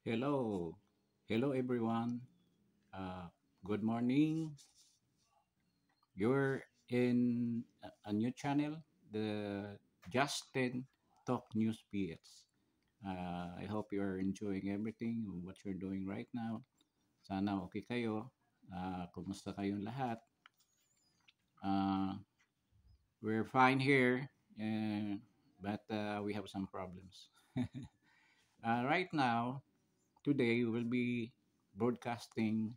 Hello, hello everyone. Uh, Good morning. You're in a new channel, the Justin Talk News PX. I hope you're enjoying everything, what you're doing right now. Sana okay kayo. Kumusta kayong lahat? Uh, we're fine here, uh, but we have some problems. Right now, today we'll be broadcasting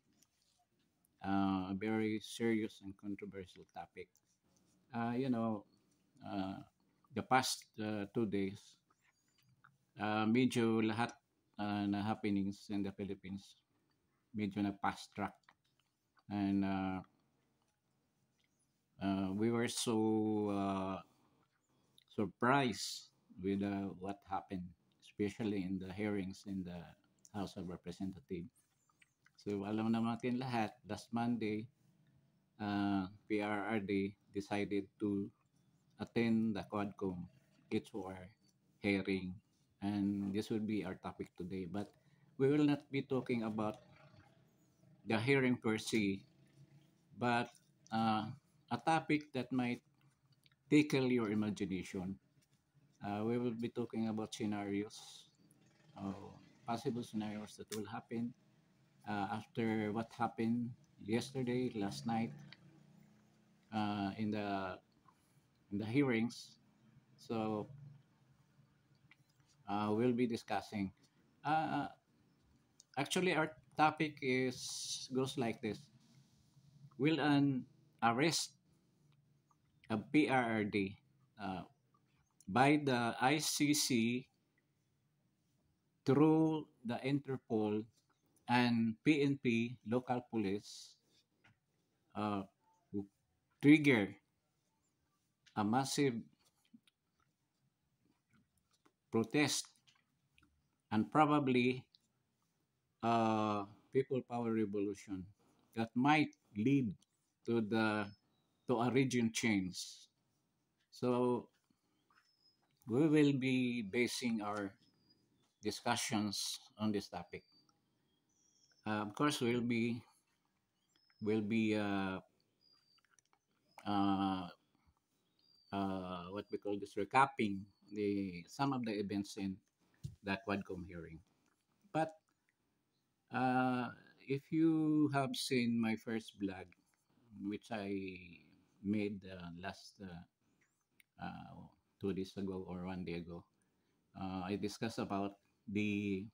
a very serious and controversial topic. Uh, you know, uh, the past 2 days, medyo lahat na happenings in the Philippines, medyo nag-fast track. And we were so surprised with what happened, especially in the hearings in the House of Representatives. So alam naman natin lahat, last Monday, PRRD decided to attend the Quadcom HOR hearing, and this will be our topic today. But we will not be talking about the hearing per se, but uh, a topic that might tickle your imagination. We will be talking about scenarios, possible scenarios that will happen after what happened yesterday, last night, in the hearings. So we'll be discussing. Uh, Actually, our topic is goes like this: Will an arrest of PRRD by the ICC through the Interpol and PNP local police uh, trigger a massive protest and probably a people power revolution that might lead to the to a region change. So we will be basing our discussions on this topic. Of course, we'll be uh, what we call this recapping the some of the events in that Quadcom hearing. But uh, if you have seen my first blog, which I made last 2 days ago or one day ago, I discussed about the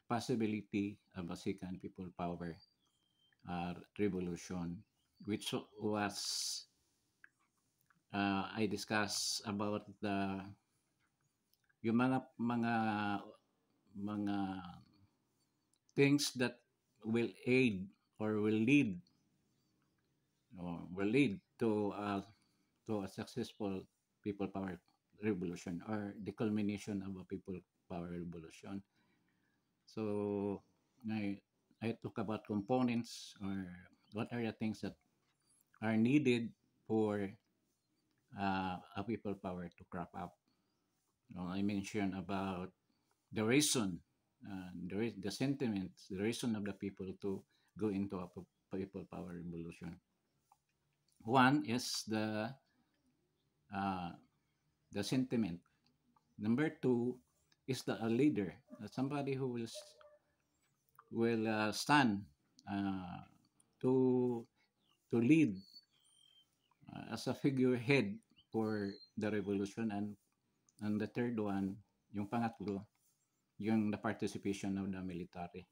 possibility of a second people power revolution, which was I discussed about yung mga things that will aid or will lead to a successful people power revolution or the culmination of a people power revolution. So I I talk about components or what are the things that are needed for a people power to crop up. I mentioned about the reason, the sentiments, the reason of the people to go into a people power revolution. One is uh, the sentiment. Number two is a leader, somebody who will stand uh, to to lead as a figurehead for the revolution, and the third one, yung pangatlo, yung the participation of the military.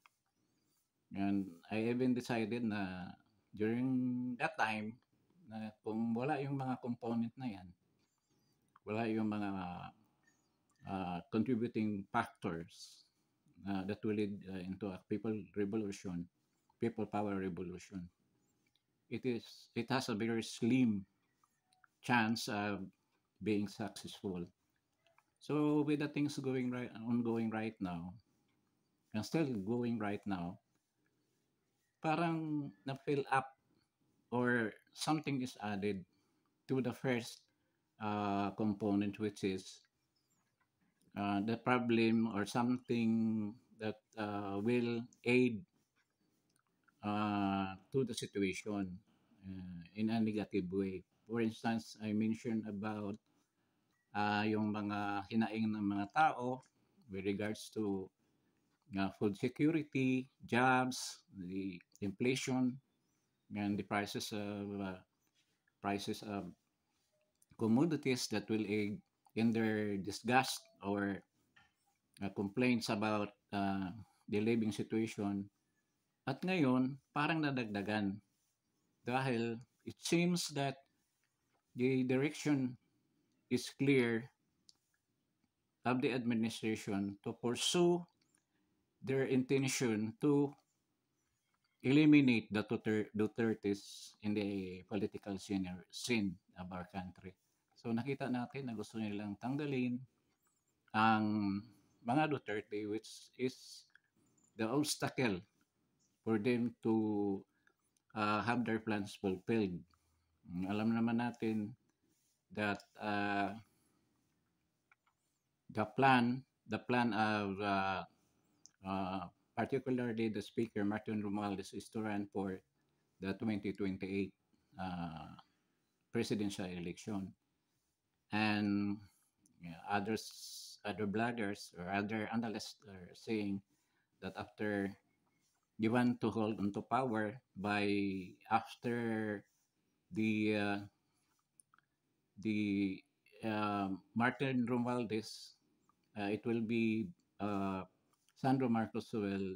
And I even decided na during that time na kung wala yung mga component na yan, wala yung mga contributing factors that will lead into a people power revolution. It has a very slim chance of being successful. So with the things ongoing right now, and still going right now, parang na-fill up or something is added to the first component, which is the problem or something that will aid to the situation in a negative way. For instance, I mentioned about yung mga hinaing ng mga tao with regards to food security, jobs, the inflation, and the prices of commodities that will aid in their disgust or complaints about the living situation. At ngayon, parang nadagdagan dahil it seems that the direction is clear of the administration to pursue their intention to eliminate the Dutertes in the political scene of our country. So nakita natin na gusto nilang tanggalin ang mga Duterte, which is the obstacle for them to have their plans fulfilled. Alam naman natin that the plan of particularly the Speaker Martin Romualdez is to run for the 2028 presidential election, and other bloggers or other analysts are saying that after they want to hold onto power by after the uh, the Martin Romualdez, it will be uh, Sandro Marcos who will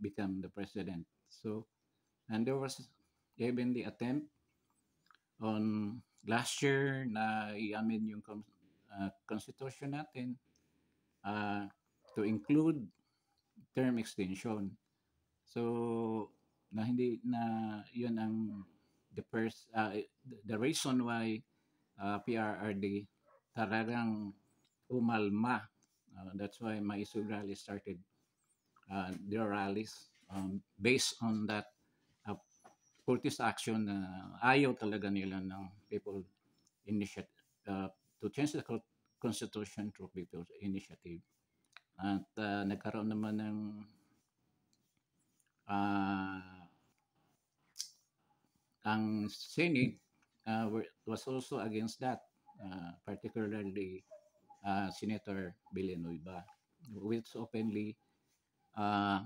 become the president. So, and there was even the attempt on last year na i-amin yung constitution natin uh, to include term extension. So, na hindi na yun ang the first the reason why PRRD talagang umalma. That's why Maisog Rally started their rallies based on that uh, protest action na ayaw talaga nila ng people initiative to change the constitution through people's initiative. At nagkaroon naman ng ang Senate was also against that, particularly Senator Villanueva, which openly uh,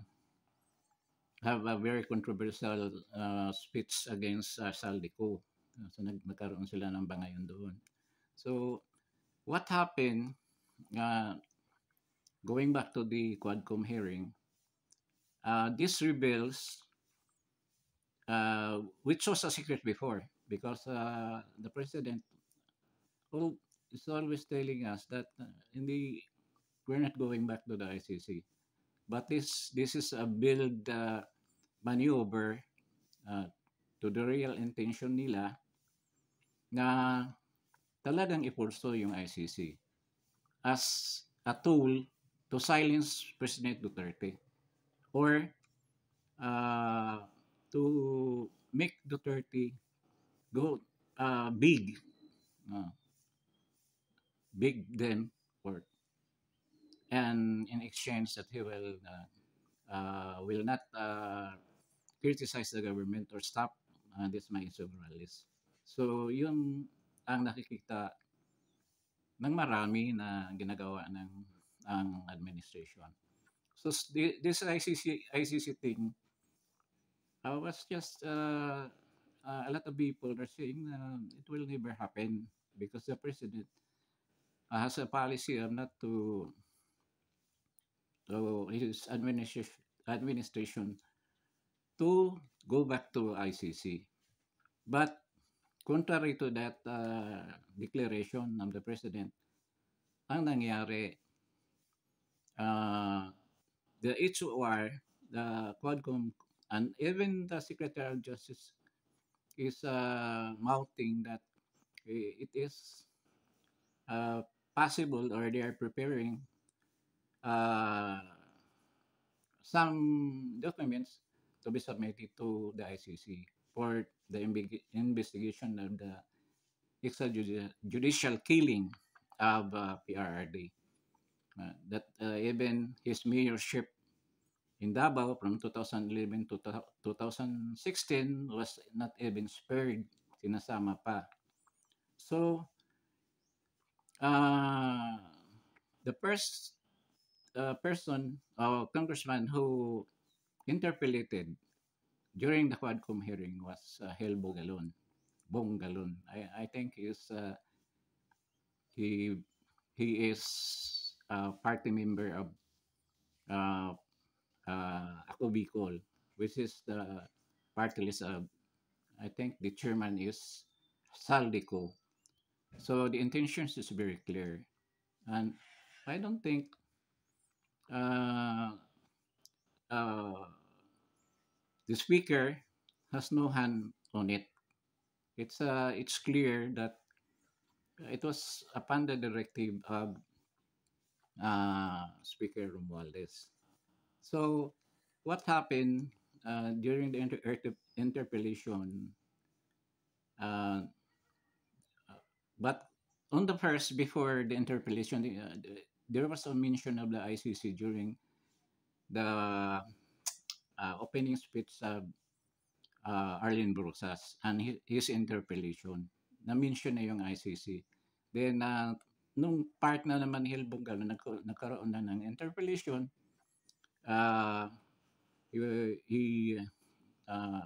have a very controversial speech against Saldico. So nagkaroon sila ng bangayon doon. So what happened, going back to the Quadcom hearing, these rebels, which was a secret before, because the president is always telling us that we're not going back to the ICC. But this is a build maneuver to the real intention nila na talagang ipurso yung ICC as a tool to silence President Duterte or to make Duterte go big, big then, or and in exchange that he will not criticize the government or stop this Maisog rallies. So yun ang nakikita ng marami na ginagawa ng ang administration. So this ICC thing was just a lot of people are saying it will never happen because the president has a policy of not to his administration to go back to ICC. But contrary to that declaration of the president, ang nangyari, the HOR, the Quadcom, and even the Secretary of Justice is mounting that it is possible, or they are preparing uh, some documents to be submitted to the ICC for the investigation of the extrajudicial killing of PRRD. That even his mayorship in Davao from 2011 to 2016 was not even spared, sinasama pa. So, uh, the first person, congressman who interpellated during the Quadcom hearing was Hel Bogalon. Bong Galon. I think he he is a party member of uh, Ako Bicol, which is the party list of, I think the chairman is Saldico. So the intentions is very clear. And I don't think uh, uh, the speaker has no hand on it. It's clear that it was upon the directive of Speaker Romualdez. So what happened during the interpellation? Uh, but on the first, before the interpellation, there was a mention of the ICC during the opening speech of Arlene Brusas and his interpellation. Na-mention na yung ICC. Then, nung part na naman ni Hilbong nagkaroon na ng interpellation, uh, he uh,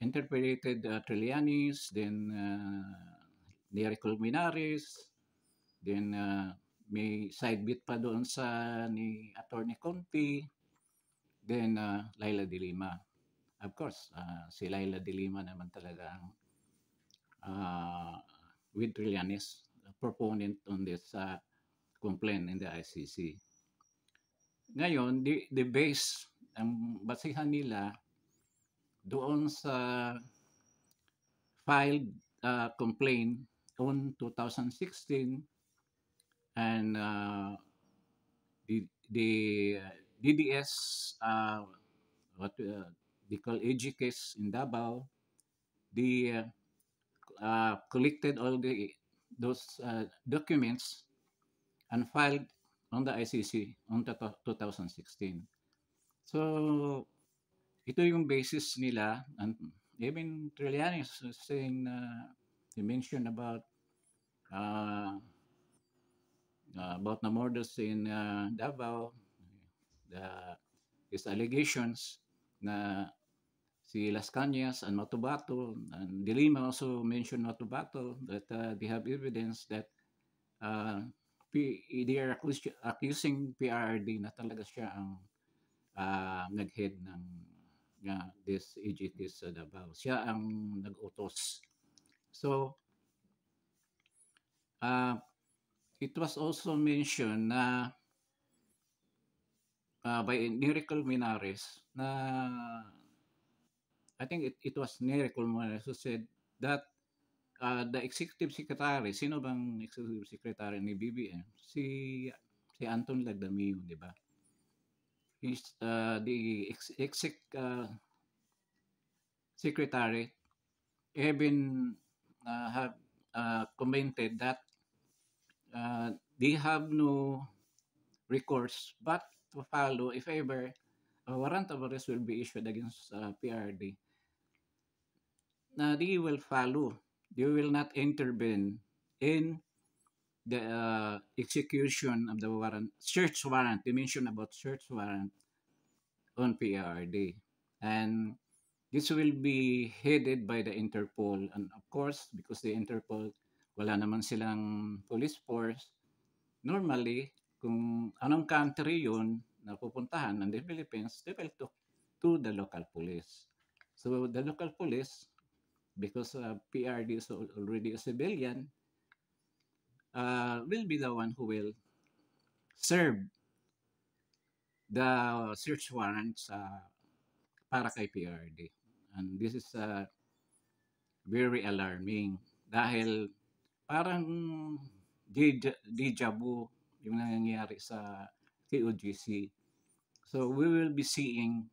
interpreted Trillanes, then Nery Colmenares, then may side bit pa doon sa ni Attorney Conti, then Laila de Lima. Of course, si Laila de Lima naman talaga ang uh, with Trillanes, proponent on this complaint in the ICC. Ngayon, the base, ang basihan nila doon sa filed complaint on 2016 and the DDS, what they call AG case in Davao, they collected all those documents and filed on the ICC on 2016. So, ito yung basis nila, and even Trillanes is saying he mentioned uh, about the murders in Davao, the, his allegations na si Las Cañas and Matubato, and De Lima also mentioned Matubato, that they have evidence that uh, they are accusing PRRD na talaga siya ang nag-head ng this EGT sa Davao. Siya ang nag-utos. So, it was also mentioned na by Nery Minares na I think it was Nery Minares who said that the executive secretary, sino bang executive secretary ni BBM? Si Anton Lagdamio, di ba? He's the exec secretary even have commented that they have no recourse but to follow if ever a warrant of arrest will be issued against PRD. They will follow. They will not intervene in the execution of the warrant, search warrant. They mentioned about search warrant on PRD. And this will be headed by the Interpol. And of course, because the Interpol, wala naman silang police force, normally, kung anong country yun na pupuntahan ng the Philippines, they will talk to the local police. So the local police, because PRD is already a civilian, will be the one who will serve the search warrants para kay PRD. And this is very alarming dahil parang deja vu yung nangyayari sa KOGC. So we will be seeing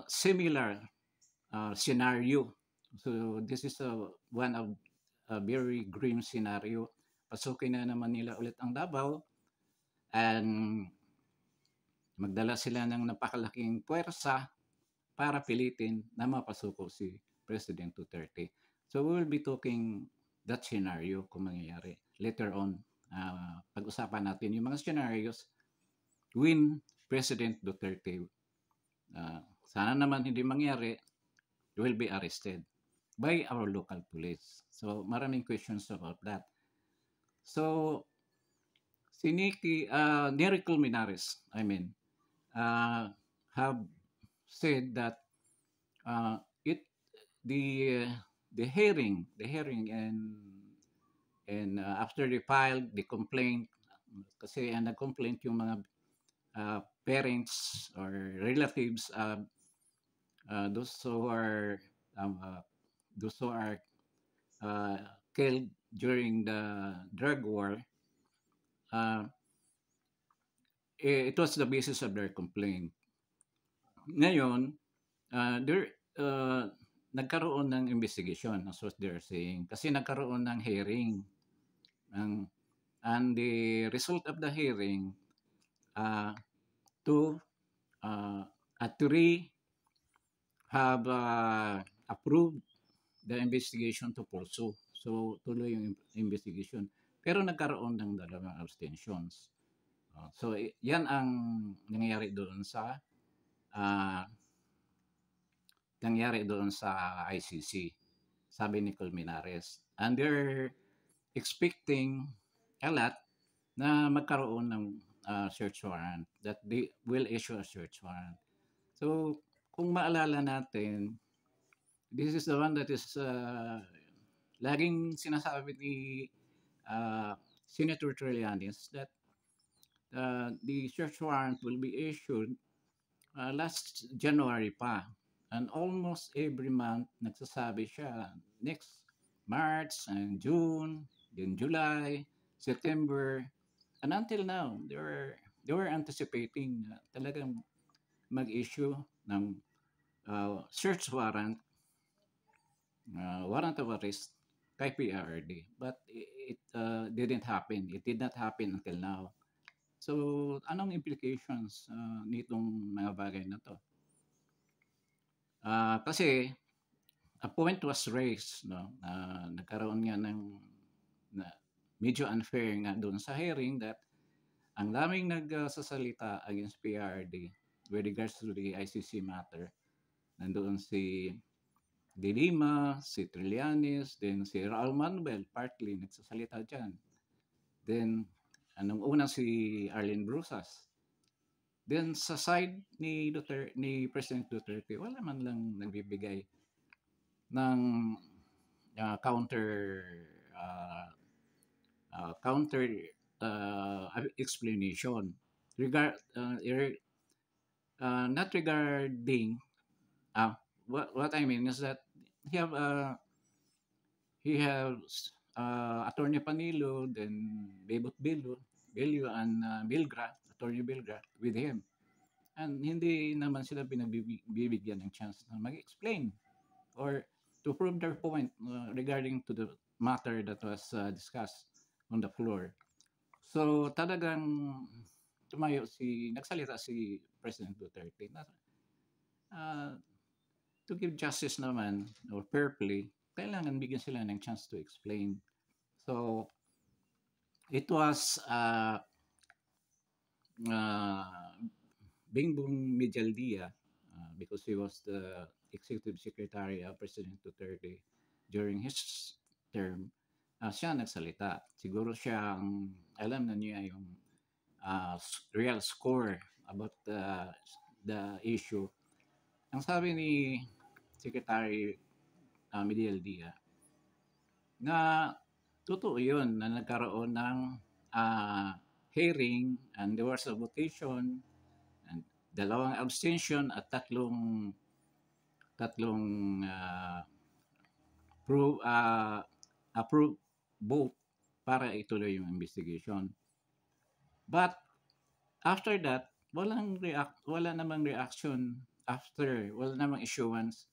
similar scenario. So this is one of a very grim scenario. Pasukin na naman nila ulit ang Davao and magdala sila ng napakalaking puwersa para pilitin na mapasuko si President Duterte. So we will be talking that scenario kung mangyayari. Later on, pag-usapan natin yung mga scenarios when President Duterte, sana naman hindi mangyari, will be arrested by our local police. So maraming questions about that. So si Nery Colmenares, uh, have said that uh, it the the hearing and after they filed the complaint, kasi ang nag-complaint yung mga parents or relatives, those who are um, uh, those who are uh, killed during the drug war. uh, it was the basis of their complaint. Ngayon, there nagkaroon ng investigation, as what they're saying, kasi nagkaroon ng hearing ng, and the result of the hearing, uh, two three have approved the investigation to pursue. So tuloy yung investigation. Pero nagkaroon ng dalawang abstentions. So yan ang nangyayari doon sa uh, ICC, sabi ni Colmenares. And they're expecting a lot na magkaroon ng search warrant, that they will issue a search warrant. So kung maalala natin, this is the one that is laging sinasabi ni Senator Trillanes, that the search warrant will be issued last January pa. And almost every month, nagsasabi siya, next March and June, then July, September, and until now, they were anticipating talagang mag-issue ng search warrant, warrant of arrest kay PRRD. But it didn't happen. It did not happen until now. So, anong implications nitong mga bagay na to? Kasi a point was raised, no? Nagkaroon nga ng medyo unfair nga doon sa hearing, that ang daming nagsasalita against PRRD with regards to the ICC matter. Nandoon si De Lima, si Trillanes, then si Raul Manuel, partly nagsasalita dyan. Then, anong una si Arlene Brusas. Then sa side ni President Duterte, wala man lang nagbibigay ng counter explanation not regarding what I mean is that he has Attorney Panilo, then Bebot Bello and Attorney Bilgra with him. And hindi naman sila pinagbibigyan ng chance na mag-explain or to prove their point regarding to the matter that was discussed on the floor. So talagang nagsalita si President Duterte na to give justice naman or fair play, kailangan bigyan sila ng chance to explain. So it was Bingbong Medialdia, because he was the executive secretary of President Duterte during his term, siya nagsalita. Siguro siya ang alam na niya yung real score about the issue. Ang sabi ni Secretary Medialdia, na totoo yun na nagkaroon ng hearing and there was a votation and dalawang abstention at tatlong approve vote para ituloy yung investigation. But after that, wala namang reaction after, wala namang issuance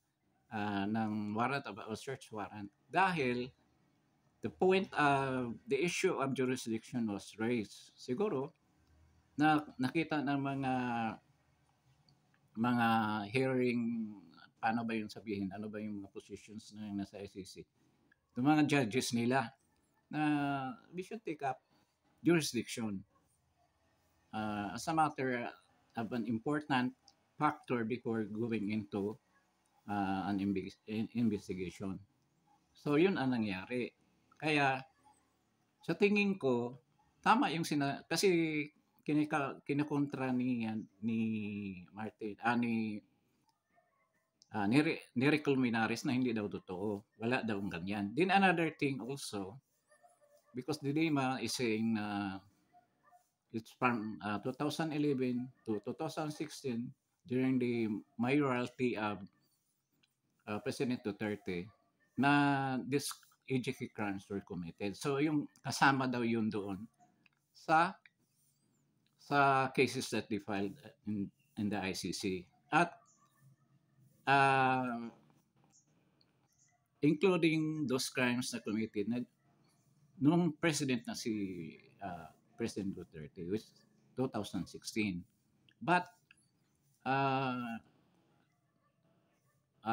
ng warrant of search warrant, dahil the issue of jurisdiction was raised. Siguro na nakita ng mga hearing, paano ba yung sabihin, ano ba yung mga positions na nasa ICC. Yung mga judges nila na we should take up jurisdiction as a matter of an important factor before going into investigation. So yun ang nangyari. Kaya sa tingin ko, tama yung kasi kinokontra ni Martin, ni Rick Colmenares na hindi daw totoo. Wala daw ganyan. Then another thing also, because the DIMA is saying na it's from 2011 to 2016 during the mayoralty of President Duterte na this EJK crimes were committed. So yung kasama daw yun doon sa cases that they filed in the ICC. At uh, including those crimes na committed na nung president na si President Duterte, which 2016. But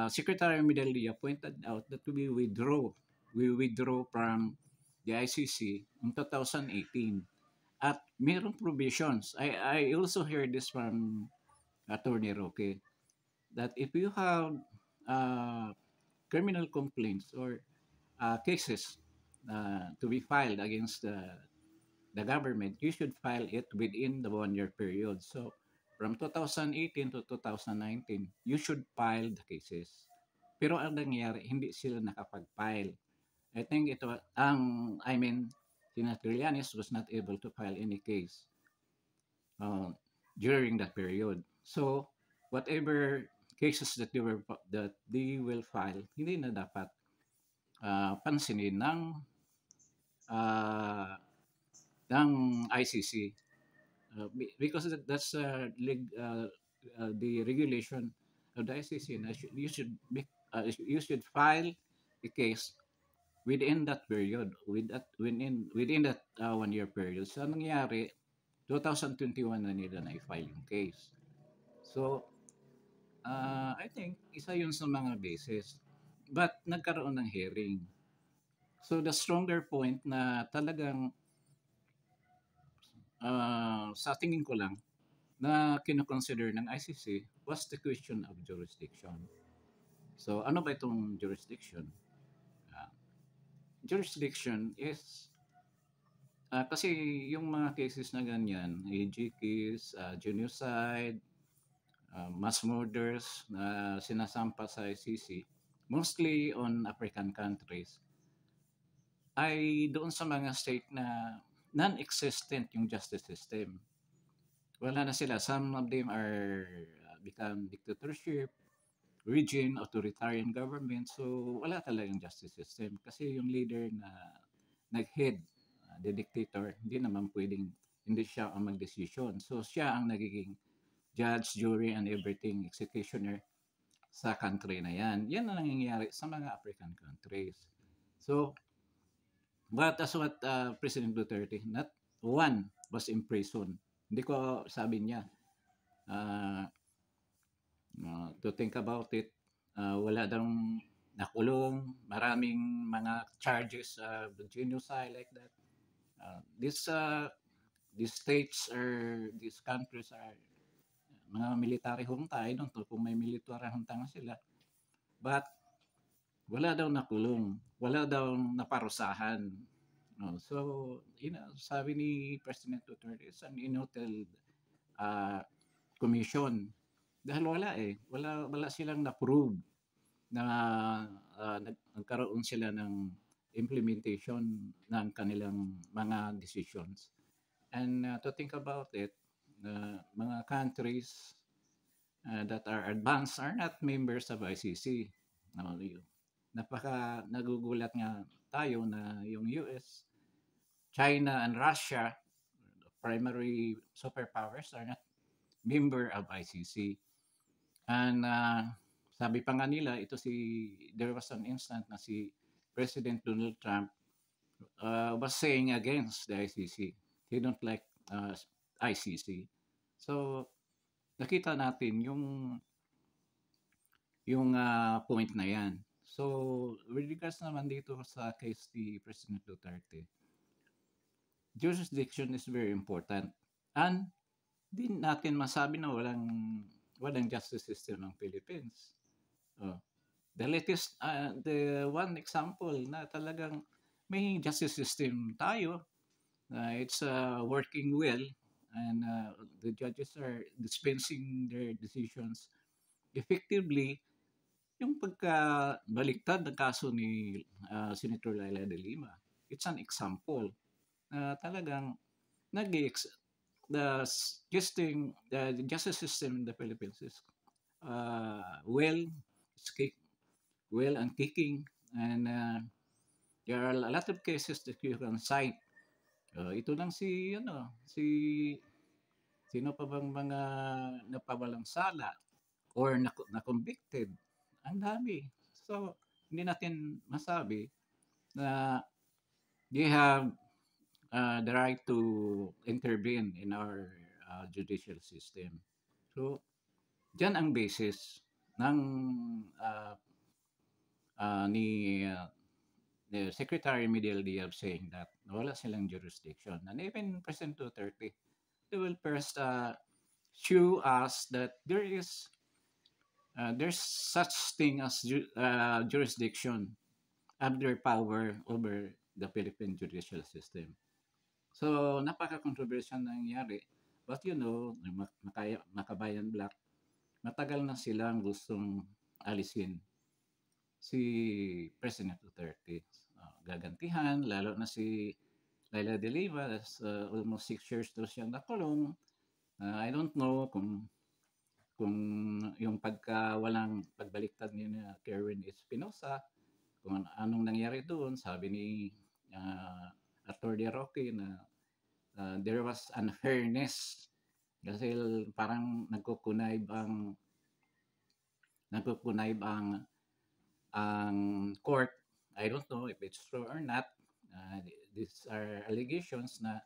Secretary Medellía pointed out that we withdraw from the ICC in 2018. At mayroong provisions. I also heard this from Attorney Roque that if you have criminal complaints or cases to be filed against the government, you should file it within the 1 year period. So from 2018 to 2019, you should file the cases. Pero ang nangyari, hindi sila nakapag-file. I think Tina Trillanes was not able to file any case uh, during that period. So whatever cases that they will file, hindi na dapat pansinin uh, ng ICC because that's the regulation of the ICC. You should file a case within that period, within that 1 year period. So nangyari, 2021 na nila na-file yung case. So I think isa yun sa mga basis. But nagkaroon ng hearing. So the stronger point na talagang sa tingin ko lang na kinoconsider ng ICC was the question of jurisdiction. So ano ba itong jurisdiction? Jurisdiction is kasi yung mga cases na ganyan, AGKs, genocide, mass murders na sinasampa sa ICC, mostly on African countries, ay doon sa mga state na non-existent yung justice system. Wala na sila. Some of them are become dictatorship, regime, authoritarian government. So wala talagang justice system. Kasi yung leader na nag-head, the dictator, hindi siya ang mag-decision. So siya ang nagiging judge, jury, and everything, executioner sa country na yan. Yan ang nangyayari sa mga African countries. So, but as what President Duterte, not one was imprisoned. Hindi ko sabi niya, to think about it, wala daw nakulong, maraming mga charges of genocide like that. These states or these countries are mga military junta. I don't know kung may military junta nga sila. But wala daw nakulong, wala daw naparusahan. No, so, sabi ni President Duterte, it's an inhotel commission. Dahil wala silang na-prove na nagkaroon sila ng implementation ng kanilang mga decisions. And to think about it, mga countries that are advanced are not members of ICC. Nagugulat nga tayo na yung US, China, and Russia, the primary superpowers, are not member of ICC. And sabi pa nga nila, there was an instant na si President Donald Trump was saying against the ICC. He don't like ICC. So, nakita natin yung point na yan. So, with regards naman dito sa case ni President Duterte, jurisdiction is very important. And di natin masabi na walang justice system ng Philippines. Oh. The one example na talagang may justice system tayo, it's working well, and the judges are dispensing their decisions effectively. Yung pagkabaliktad ng kaso ni Senator Laila de Lima, it's an example na talagang nag the justice system in the Philippines is well, well and kicking, and there are a lot of cases that you can cite. Ito lang sino pa bang mga napawalang sala or na-convicted? Ang dami. So, hindi natin masabi na they have the right to intervene in our judicial system. So, dyan ang basis ng the Secretary Medial Diab saying that wala silang jurisdiction. And even President Duterte, they will first show us that there's such thing as jurisdiction under power over the Philippine judicial system. So, napaka-controversial na nangyari. But Makabayan Black, matagal na silang gustong alisin si President Duterte. Gagantihan, lalo na si Laila de Lima, almost 6 years daw siyang nakulong. I don't know kung yung walang pagbaliktad ni Kerwin Espinosa, kung anong nangyari doon. Sabi ni Atty. Roque na there was unfairness kasi parang nagkukunayb ang court. I don't know if it's true or not. These are allegations na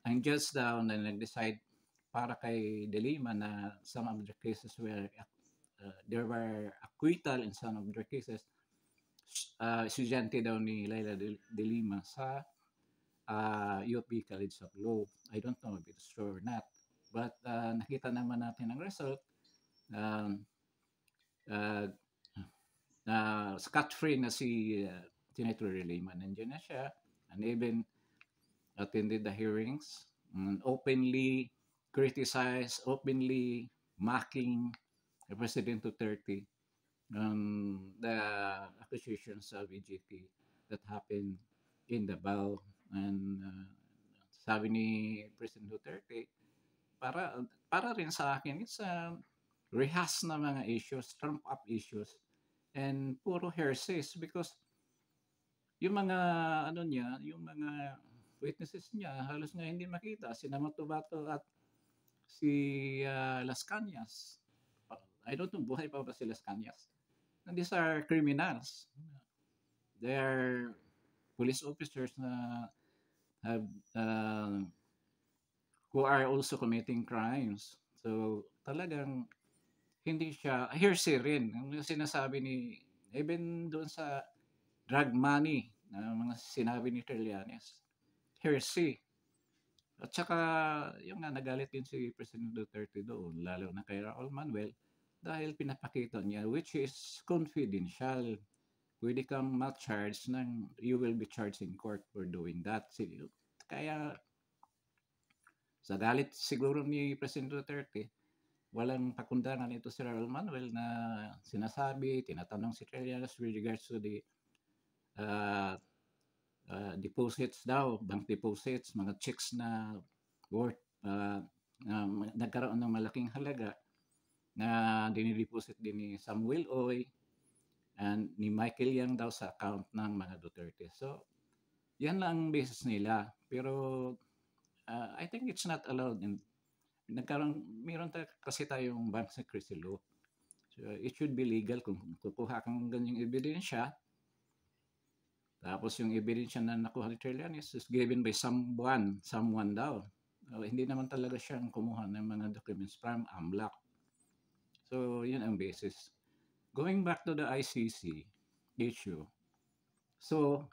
ang judge daw na nag-decide para kay De Lima na some of the cases were there were acquittal in some of the cases. Estudyante daw ni Laila de Lima sa UP College of Law. I don't know if it's true or not. But nakita naman natin ang result. Scot-free na si Senator de Lima. Nandiyan na siya and even attended the hearings and openly criticized, openly mocking the President Duterte the accusations of EJP that happened in Davao. And sabi ni President Duterte, para rin sa akin, it's rehash na mga issues, trump up issues, and puro heresies because yung mga yung mga witnesses niya halos nga hindi makita, si Namatubato at si Las Cañas. I don't know, buhay pa ba si Las Cañas? And these are criminals. They are police officers na have who are also committing crimes. So talagang hindi siya hearsay rin. Ang sinasabi ni even doon sa drug money na mga sinabi ni Trillanes, hearsay. At saka yung nagalit din si President Duterte doon, lalo na kay Raul Manuel, dahil pinapakita niya which is confidential. Pwede kang ma-charge you will be charged in court for doing that. Kaya sa galit siguro ni President Duterte, walang pakundangan ito si Raul Manuel na sinasabi, tinatanong si Trillanes with regards to the deposits daw, bank deposits, mga checks na worth nagkaroon ng malaking halaga na dinideposit din ni Samuel Oy and ni Michael Yang daw sa account ng mga Duterte. So, yan lang ang basis nila. Pero I think it's not allowed. Meron kasi tayong bank secrecy law. So, it should be legal kung kukuha kang ganyang ebidensya. Tapos yung ebidensya na nakuha ni Trillanes is given by someone daw. Hindi naman talaga siyang kumuha ng mga documents from AMLAC. So, yun ang basis. Going back to the ICC issue. So,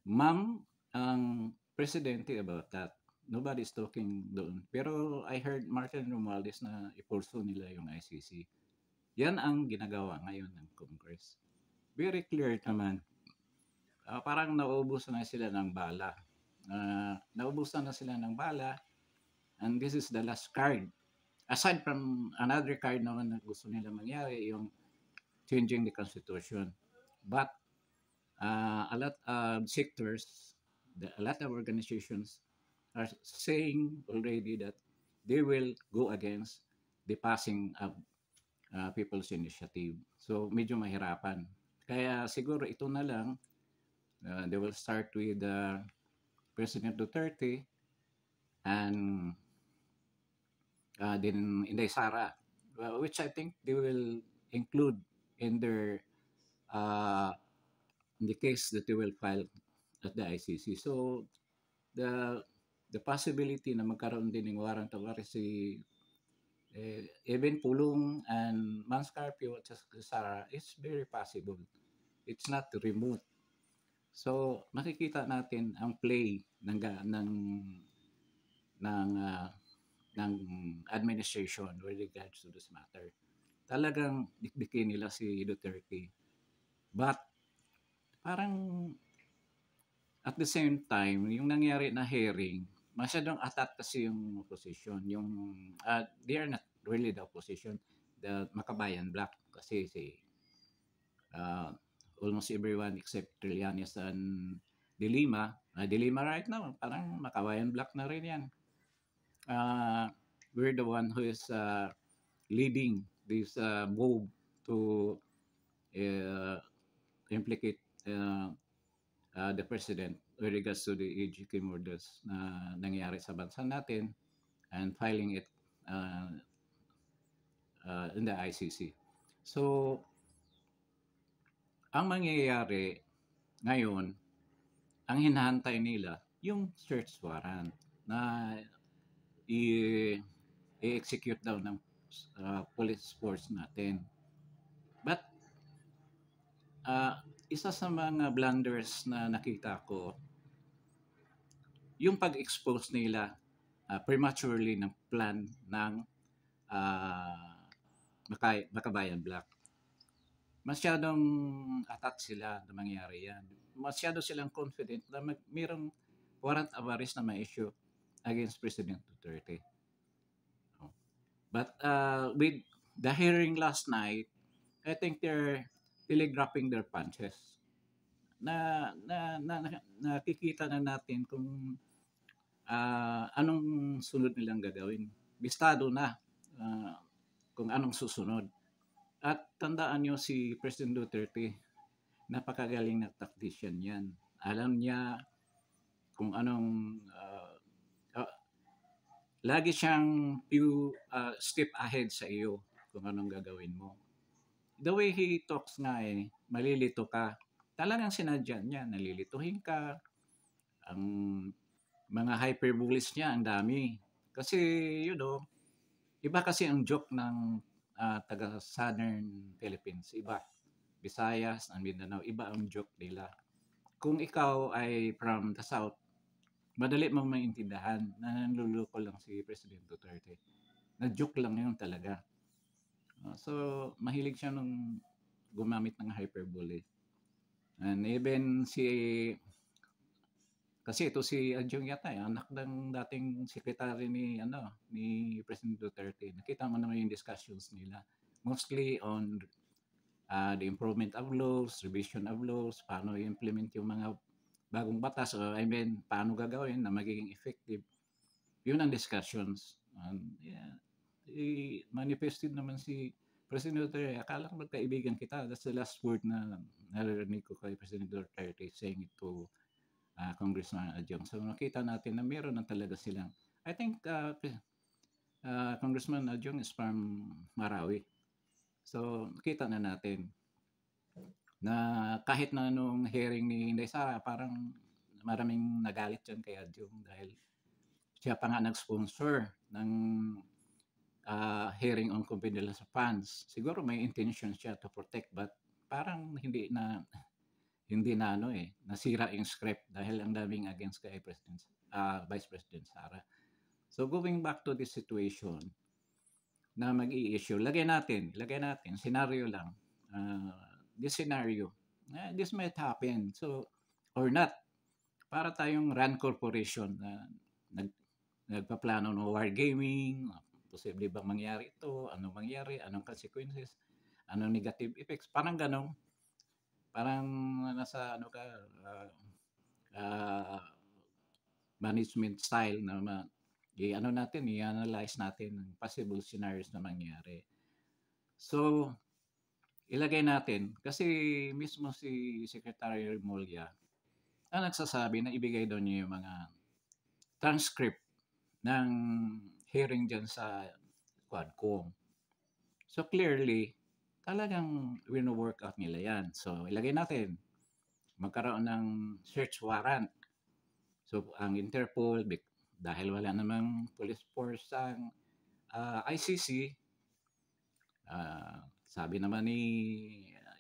ma'am, ang presidente about that. Nobody's talking doon. Pero I heard Martin Romualdez na ipurso nila yung ICC. Yan ang ginagawa ngayon ng Congress. Very clear naman. Parang nauubusan na sila ng bala. Naubusan na sila ng bala, and this is the last card. Aside from another card naman na gusto nila mangyari, yung changing the Constitution. But a lot of sectors, a lot of organizations are saying already that they will go against the passing of People's Initiative. So medyo mahirapan. Kaya siguro ito na lang, they will start with President Duterte and then Inday Sara, which I think they will include in their in the case that they will file at the ICC. So the possibility na magkaroon din ng warrant of arrest si even Pulong and Manscarpio at Sara is very possible. It's not remote. So makikita natin ang play ng ng administration with regards to this matter. Talagang dikdikin nila si Duterte. But parang at the same time, yung nangyari na hearing, masyadong attack kasi yung opposition. They are not really the opposition, the Makabayan Black. Kasi almost everyone except Trillanes and De Lima. De Lima right now, parang Makabayan Black na rin yan. We're the one who is leading this move to implicate the president with regards to the AGK murders na nangyari sa bansa natin and filing it in the ICC. So, ang mangyayari ngayon, ang hinahantay nila, yung search warrant na i-execute daw ng police force natin. But isa sa mga blunders na nakita ko, yung pag-expose nila prematurely ng plan ng Makabayan Black. Masyadong attack sila na mangyari yan. Masyado silang confident na mayroong warrant of arrest na ma-issue against President Duterte. But with the hearing last night, I think they're telegraphing their punches. Nakikita na natin kung anong sunod nilang gagawin. Bistado na kung anong susunod. At tandaan nyo si President Duterte, napakagaling na tactician yan. Alam niya kung anong lagi siyang few step ahead sa iyo kung anong gagawin mo. The way he talks nga malilito ka. Talagang sinadya niya, nalilituhin ka. Ang mga hyperboles niya, ang dami. Kasi, iba kasi ang joke ng taga-Southern Philippines. Iba. Visayas and Mindanao, iba ang joke nila. Kung ikaw ay from the South, madali mong maintindihan na nanluloko lang si President Duterte. Na-joke lang yun talaga. So, mahilig siya nung gumamit ng hyperbole. And even kasi ito si Adjong yata, anak ng dating sekretary ni President Duterte. Nakita mo naman yung discussions nila. Mostly on the improvement of laws, revision of laws, paano i-implement yung mga bagong batas, paano gagawin na magiging effective. Yun ang discussions. I-manifested naman si President Duterte, akala ko magkaibigan kita. That's the last word na narinig ko kay President Duterte saying it to Congressman Adjong. So nakita natin na meron na talaga silang, I think Congressman Adjong is from Marawi. So nakita na natin na kahit na nung hearing ni Inday Sara, parang maraming nagalit diyan kay Adyong dahil siya pa nga nag-sponsor ng hearing on confidential funds. Siguro may intention siya to protect but parang hindi na ano nasira yung script dahil ang daming against kay Vice President Sara. So going back to this situation na mag-i-issue, lagay natin, scenario lang. This scenario, this might happen. So, or not. Para tayong RAN Corporation na nagpaplano ng wargaming, posible bang mangyari ito, anong mangyari, anong consequences, anong negative effects, parang ganong, parang nasa ano ka, management style na i-analyze natin ang possible scenarios na mangyari. So, ilagay natin, kasi mismo si Secretary Remulla, ang nagsasabi na ibigay daw niya yung mga transcript ng hearing dyan sa Quadcom. So clearly, talagang wino-work out nila yan. So ilagay natin, magkaroon ng search warrant. So ang Interpol, dahil wala namang police force ang ICC, sabi naman ni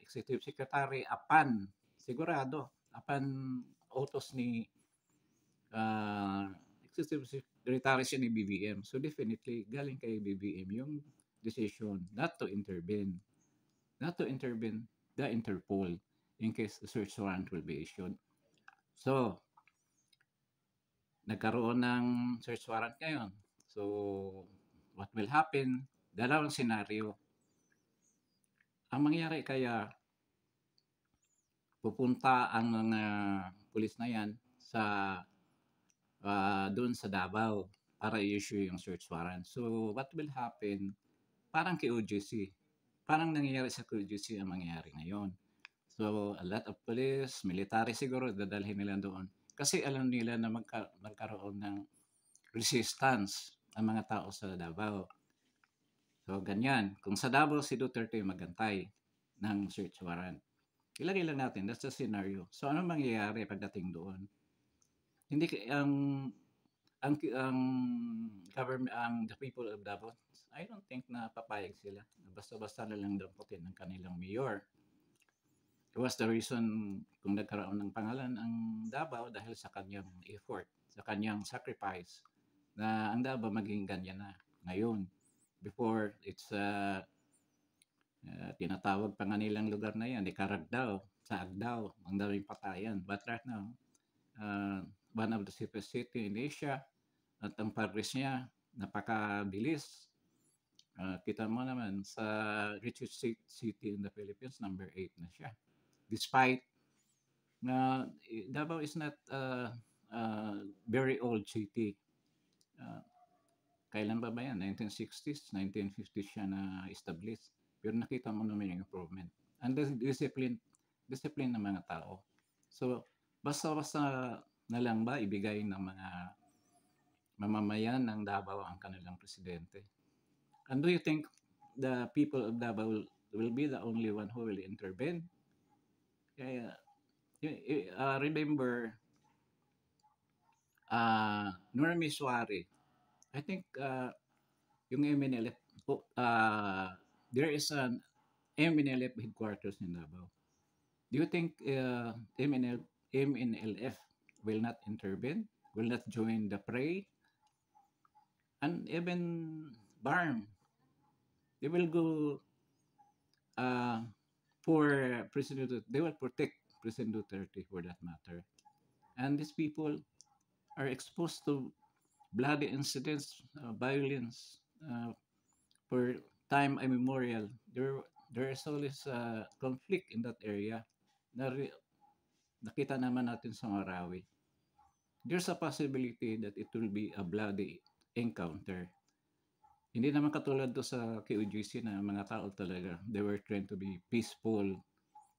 Executive Secretary, sigurado, utos ni Executive Secretary siya ni BBM. So definitely, galing kay BBM yung decision not to intervene the Interpol in case the search warrant will be issued. So, nagkaroon ng search warrant ngayon. So, what will happen? Dalawang senaryo. Ang mangyari kaya, pupunta ang mga pulis na yan sa doon sa Davao para i-issue yung search warrant. So, what will happen? Parang kay OGC. Parang nangyayari sa OGC ang mangyayari ngayon. So, a lot of police, military siguro, dadalhin nila doon. Kasi alam nila na magkaroon ng resistance ang mga tao sa Davao. So, ganyan. Kung sa Davao, si Duterte magantay ng search warrant. Ilagay lang natin, that's the scenario. So, ano mangyayari pagdating doon? Hindi ang government, the people of Davao, I don't think na papayag sila. Basta-basta na lang damputin ng kanilang mayor. It was the reason kung nagkaroon ng pangalan ang Davao dahil sa kanyang effort, sa kanyang sacrifice na ang Davao maging ganyan na ngayon. Before, it's tinatawag pa nga nilang lugar na yan, Caragdao, sa Agdao, ang daming patayan. But right now, one of the safest city in Asia, at ang progress niya, napakabilis. Kita mo naman, sa richest city in the Philippines, number 8 na siya. Despite na Davao is not very old city. Kailan ba yan? 1960s, 1950s siya na established. Pero nakita mo naman yung improvement. And the discipline ng mga tao. So, basta-basta na lang ba ibigay ng mga mamamayan ng Davao ang kanilang presidente? And do you think the people of Davao will be the only one who will intervene? Kaya, remember, Normie Suarez, I think yung MNLF, there is an MNLF headquarters in Davao. Do you think MNLF will not intervene, will not join the fray? And even BARM, they will go for President Duterte. They will protect President Duterte for that matter. And these people are exposed to bloody incidents, violence for time immemorial. There is always conflict in that area. Nakita naman natin sa Marawi. There's a possibility that it will be a bloody encounter. Hindi naman katulad to sa KOGC na mga tao talaga. They were trained to be peaceful,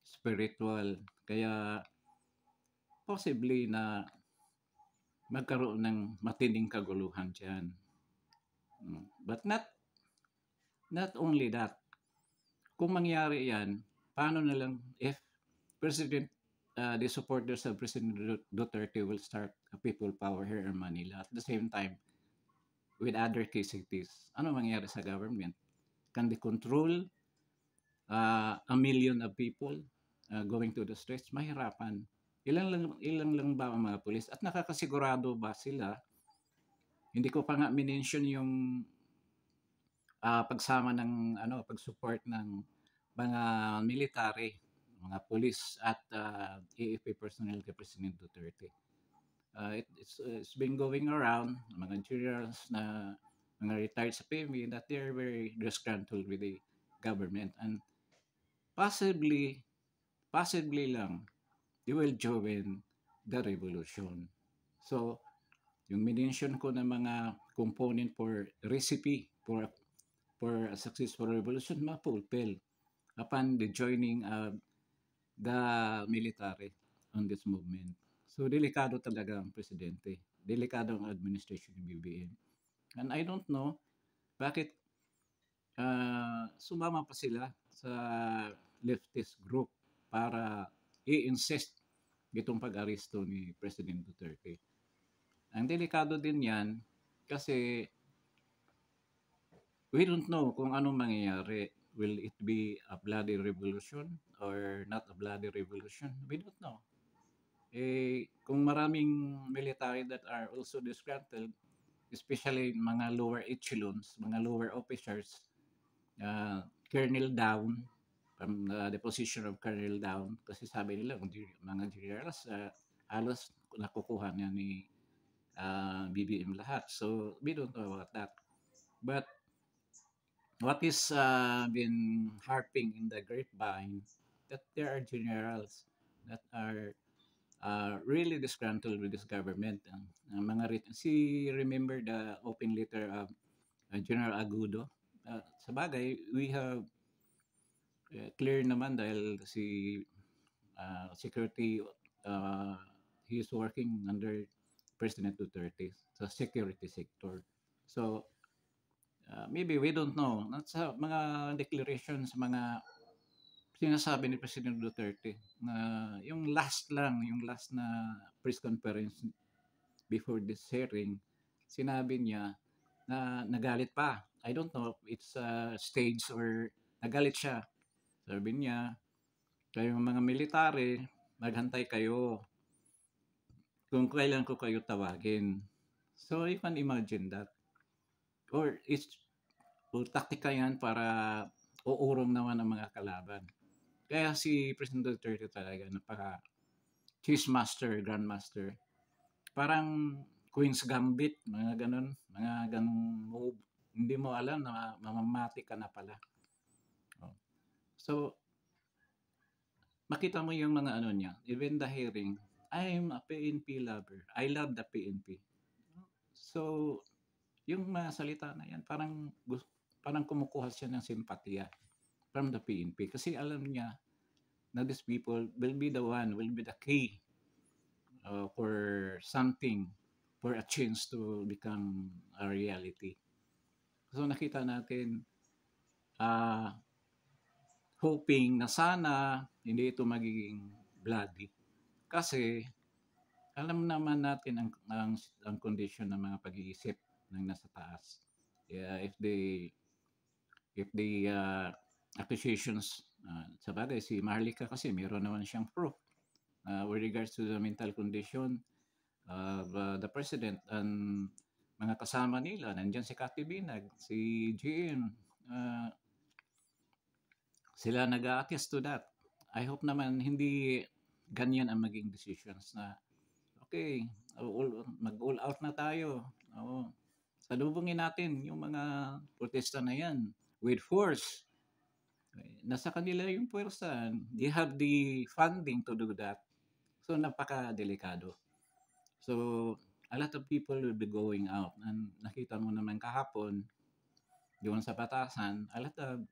spiritual. Kaya possibly na magkaroon ng matinding kaguluhan dyan. But not only that. Kung mangyari yan, paano na lang if President the supporters of President Duterte will start a people power here in Manila. At the same time, with other key cities, ano mangyayari sa government? Can they control a million of people going to the streets? Mahirapan. Ilang lang ba ang mga pulis? At nakakasigurado ba sila? Hindi ko pa nga minention yung pagsama ng pag-support ng mga military, mga pulis at AFP personnel kay President Duterte. It's been going around mga generals na mga retired sa PME that they are very disgruntled with the government and possibly possibly lang they will join the revolution. So, yung minention ko na mga component for recipe for a successful revolution ma-fulfill upon the joining of the military on this movement. So, delikado talaga ang presidente. Delikado ang administration ng BBM. And I don't know bakit sumama pa sila sa leftist group para i-insist itong pag-aresto ni President Duterte. Ang delikado din yan kasi we don't know kung anong mangyayari. Will it be a bloody revolution or not a bloody revolution? We don't know. Kung maraming military that are also disgruntled, especially mga lower echelons, mga lower officers, Colonel down, from the position of Colonel down, kasi sabi nila, mga generals, halos nakukuha niya ni BBM lahat. So, we don't know about that. But, what is been harping in the grapevine, that there are generals that are really disgruntled with this government. Remember the open letter of General Agudo? Sa bagay, we have clear naman dahil si security, he is working under President Duterte sa security sector. So, maybe we don't know. At sa mga declarations, mga sinasabi ni President Duterte na yung last na press conference before this hearing, sinabi niya na nagalit pa. I don't know if it's staged or nagalit siya. Sabi niya, kayong mga military, maghantay kayo kung kailan ko kayo tawagin. So you can imagine that. Or taktika yan para uurong naman ang mga kalaban. Kaya si President Duterte talaga, napaka cheese master, grandmaster. Parang Queen's Gambit, mga ganong move. Hindi mo alam na mamamati ka na pala. So, makita mo yung mga niya, even the hearing, I'm a PNP lover. I love the PNP. So, yung mga salita na yan, parang kumukuha siya ng simpatiya from the PNP. Kasi alam niya na these people will be the key for something, for a change to become a reality. So nakita natin, hoping na sana hindi ito magiging bloody. Kasi alam naman natin ang condition ng mga pag-iisip ng nasa taas. If the accusations, sa bagay si Marlica kasi meron naman siyang proof with regards to the mental condition of the president and mga kasama nila. Nandiyan si Cathy Binag, si GM, sila nag-a-attest to that. I hope naman hindi ganyan ang maging decisions na okay, mag-all out na tayo. Salubungin natin yung mga protesta na yan with force. Nasa kanila yung puwersa. They have the funding to do that. So, napaka-delikado. So, a lot of people will be going out. And nakita mo naman kahapon, doon sa Batasan, a lot of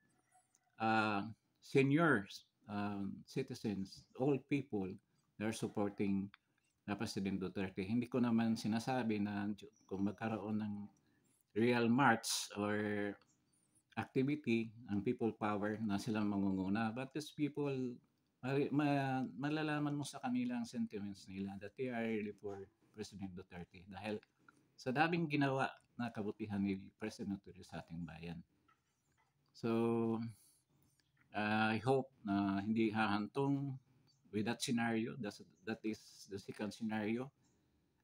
seniors, citizens, old people, they're supporting President Duterte. Hindi ko naman sinasabi na kung magkaroon ng real march or activity ang people power na silang mangunguna. But these people malalaman mo sa kanilang sentiments nila that they are really for President Duterte dahil sa daming ginawa na kabutihan ni President Duterte sa ating bayan. So, I hope na hindi hahantong with that scenario. That is the second scenario.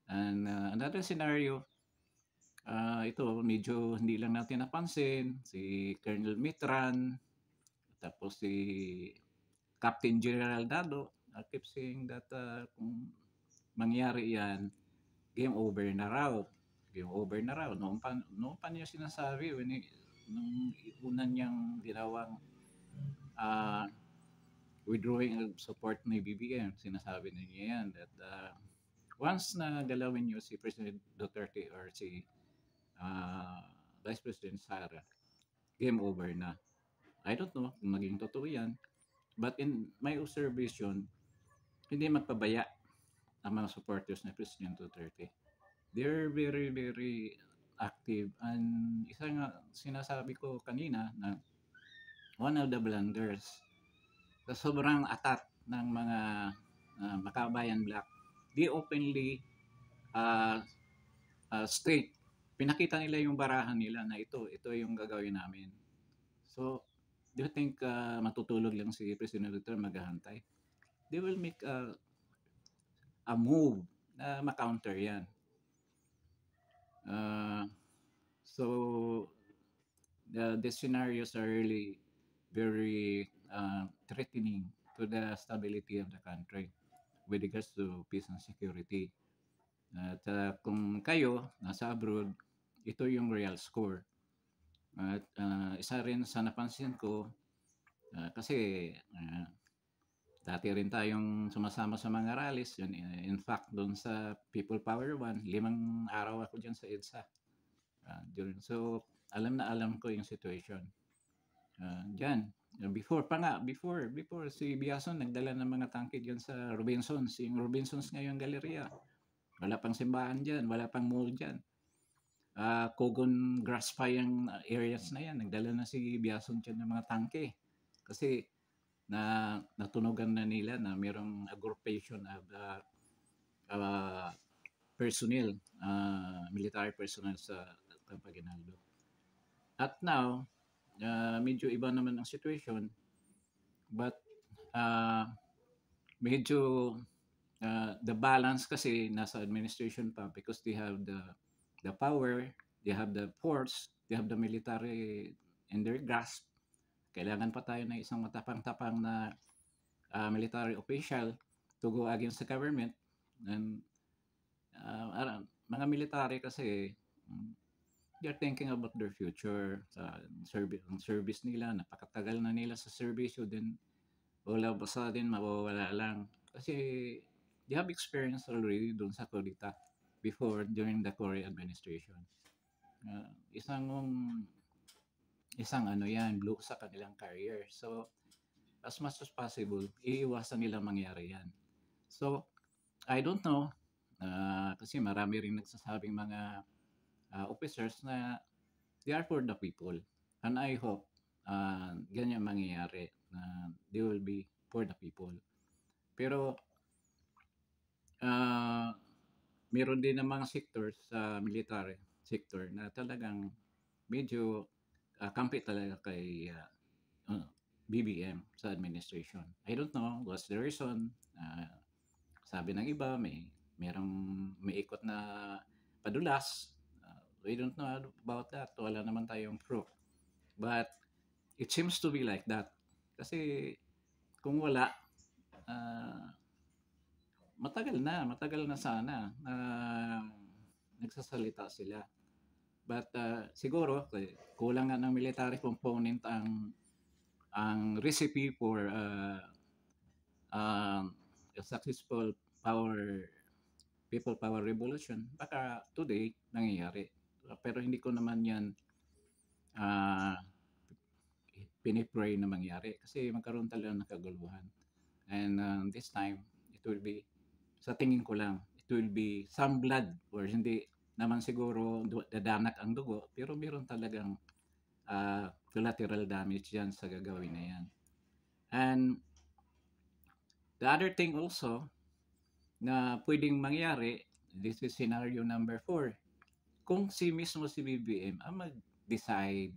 And another scenario, ito medyo hindi lang natin napansin, si Colonel Mitran, tapos si Captain General Dado, I keep saying that kung mangyari yan, game over na raw. Game over na raw. Noon pa niya sinasabi nung una niyang ginawang uh, withdrawing of support ng BBM, sinasabi niya yan that once na galawin niyo si President Duterte or si uh, Vice President Sara, game over na. I don't know kung maging totoo yan. But in my observation, hindi magpabaya ang mga supporters ni President Duterte. They're very, very active. And isa nga sinasabi ko kanina na one of the blunders sa sobrang atat ng mga Makabayan Black, they openly uh, state, pinakita nila yung barahan nila na ito yung gagawin namin. So, do you think matutulog lang si President Duterte maghahantay? They will make a move na ma-counter yan. So, the scenarios are really very threatening to the stability of the country with regards to peace and security. At kung kayo nasa abroad, ito yung real score. At isa rin sa napansin ko, kasi dati rin tayong sumasama sa mga rallies. Yun, in fact, doon sa People Power 1, 5 araw ako dyan sa EDSA. So, alam na alam ko yung situation. Dyan, before si Biason nagdala ng mga tangke dyan sa Robinsons. Yung Robinsons ngayon galeria. Wala pang simbahan dyan, wala pang mall dyan. Kogon grass pa yung areas na yan. Nagdala na si Biason dyan ng mga tangke. Kasi natunugan na nila na mayroong aggregation of personnel, military personnel sa Paginaldo. At now, medyo iba naman ang situation, but medyo the balance kasi nasa administration pa because they have the power, they have the force, they have the military in their grasp. Kailangan pa tayo ng isang matapang-tapang na military official to go against the government. And mga military kasi they're thinking about their future, sa service nila, napakatagal na nila sa service, so then wala ba sa din mawawala lang. Kasi they have experience already doon sa Kodita before, during the Korea administration. Isang ano yan, blow sa kanilang career. So, as much as possible, iiwasan nila mangyari yan. So, I don't know, kasi marami rin nagsasabing mga officers na they are for the people. And I hope ganyan mangyayari na they will be for the people. Pero, meron din ng mga sectors sa military sector na talagang medyo kampi talaga kay BBM sa administration. I don't know what's the reason. Sabi ng iba, merong may ikot na padulas. We don't know about that. Wala naman tayong proof. But it seems to be like that. Kasi kung wala, matagal na sana nagsasalita sila. But siguro kulang nga ng military component ang recipe for a successful people power revolution. Baka today nangyayari. Pero hindi ko naman yan pinipray na mangyari kasi magkaroon talaga ng kaguluhan. And this time, it will be, sa tingin ko lang, it will be some blood or hindi naman siguro dadanak ang dugo, pero meron talagang collateral damage yan sa gagawin na yan. And The other thing also na pwedeng mangyari, this is scenario number 4, kung si mismo si BBM ang mag-decide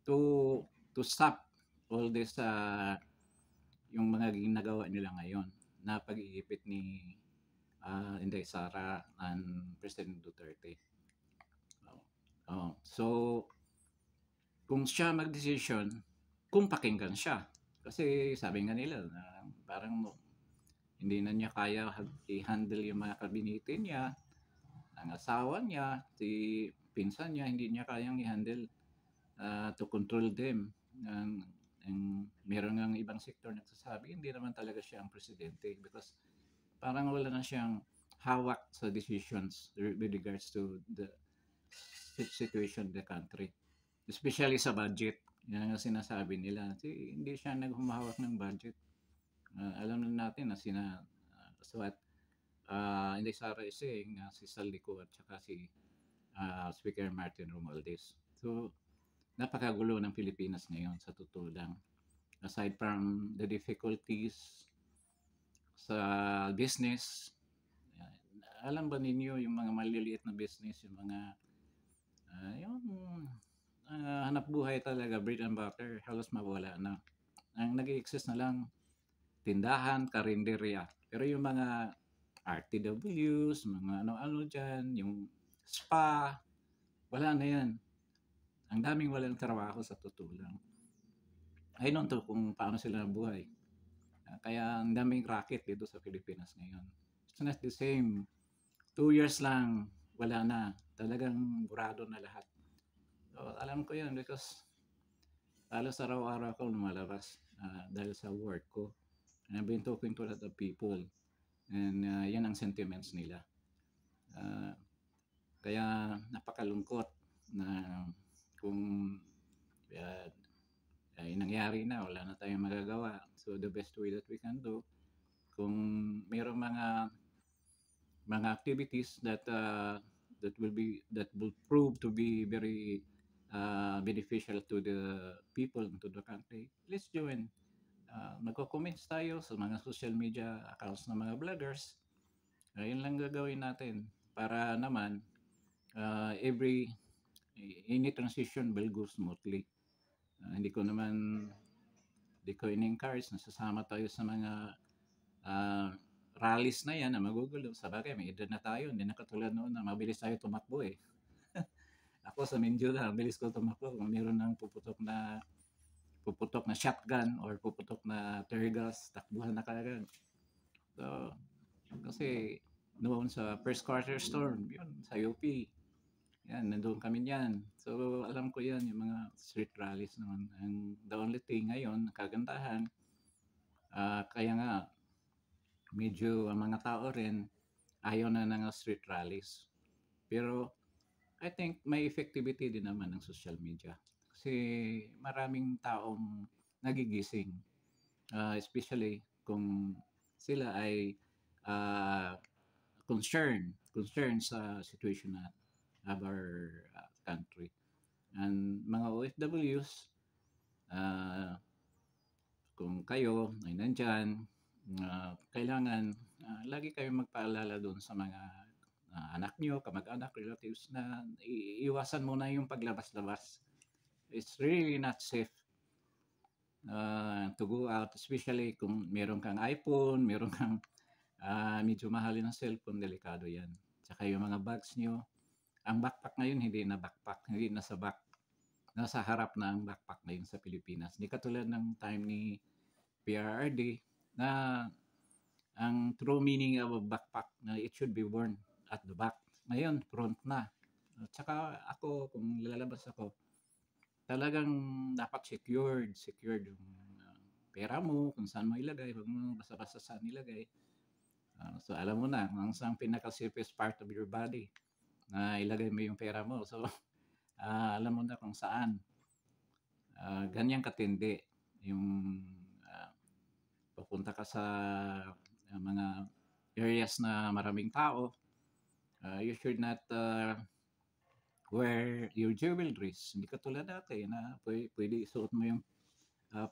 to stop all this yung mga ginagawa nila ngayon na pag-iipit ni Inday Sara and President Duterte. So, kung siya mag-decision, kung pakinggan siya. Kasi sabi nga nila na parang hindi na niya kaya i-handle yung mga kabinete niya, ang asawa niya, si pinsan niya, hindi niya kayang i-handle to control them. And meron ng ibang sektor nagsasabi, hindi naman talaga siya ang presidente because parang wala na siyang hawak sa decisions with regards to the situation of the country. Especially sa budget. Yan ang sinasabi nila. Hindi siya naghumahawak ng budget. Alam na natin na hindi Sara is saying si Saldico at saka si Speaker Martin Romualdez. So, napakagulo ng Pilipinas ngayon sa totoo lang. Aside from the difficulties sa business, alam ba ninyo yung mga maliliit na business, yung mga hanap buhay talaga, bread and butter, halos mawala na. Ang nag-i-exist na lang, tindahan, karinderya. Pero yung mga RTWs, mga ano-ano dyan, yung spa, wala na yan. Ang daming walang trabaho sa totoo lang. I don't know kung paano sila nabuhay. Kaya ang daming racket dito sa Pilipinas ngayon. It's not the same. 2 years lang, wala na. Talagang burado na lahat. So, alam ko yan because halos araw-araw ako lumalabas dahil sa work ko. And I've been talking to a lot of people. And yan ang sentiments nila. Kaya napakalungkot na kung nangyari na, wala na tayong magagawa. So the best way that we can do, kung mayroong mga activities that will prove to be very beneficial to the people and to the country, let's join. Magko-comments tayo sa mga social media accounts ng mga vloggers. Yun lang gagawin natin para naman any transition will go smoothly. Hindi ko in-encourage na sasama tayo sa mga rallies na yan na magugulo. Sabagay, may edad na tayo. Hindi na katulad noon na mabilis tayo tumakbo eh. Ako sa Mindoro, mabilis ko tumakbo. Kung meron ng puputok na shotgun or puputok na tear gas, takbuhan na kagad. So, kasi noon sa first quarter storm, yun, sa UP, yan, nandun kami yan. So, alam ko yan, yung mga street rallies naman. And the only thing ngayon, kagandahan, kaya nga, medyo ang mga tao rin, ayaw na ng street rallies. Pero, I think may effectivity din naman ng social media. Kasi maraming taong nagigising. Especially kung sila ay concerned sa situation na of our country. And mga OFWs, kung kayo ay nandyan, kailangan lagi kayong magpaalala doon sa mga anak nyo, kamag-anak, relatives na iwasan muna yung paglabas-labas. It's really not safe to go out, especially kung meron kang iPhone, meron kang medyo mahalin ng cellphone, delikado yan. Tsaka yung mga bags nyo, ang backpack ngayon hindi na backpack, hindi nasa back. Nasa harap na ang backpack ngayon sa Pilipinas. Hindi katulad ng time ni PRRD na ang true meaning of a backpack na it should be worn at the back. Ngayon, front na. Tsaka ako, kung lalabas ako, talagang dapat secured yung pera mo, kung saan mo ilagay, huwag mo basta-basta saan ilagay. So alam mo na, ang saan pinaka-safest part of your body na ilagay mo yung pera mo. So, alam mo na kung saan. Ganyan katindi yung papunta ka sa mga areas na maraming tao, you should not wear your jewelries. Hindi katulad dati na pwede isuot mo yung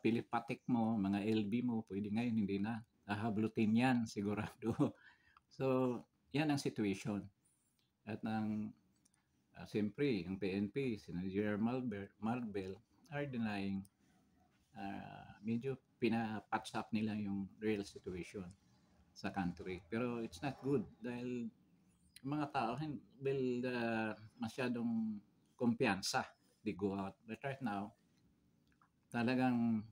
pilipatik mo, mga LB mo, pwede ngayon, hindi na. hahablutin yan sigurado. So, yan ang situation. At siyempre, yung PNP, si General Marbel are denying, medyo pinapatch up nila yung real situation sa country. Pero it's not good dahil yung mga tao will masyadong kumpiyansa, they go out. But right now, talagang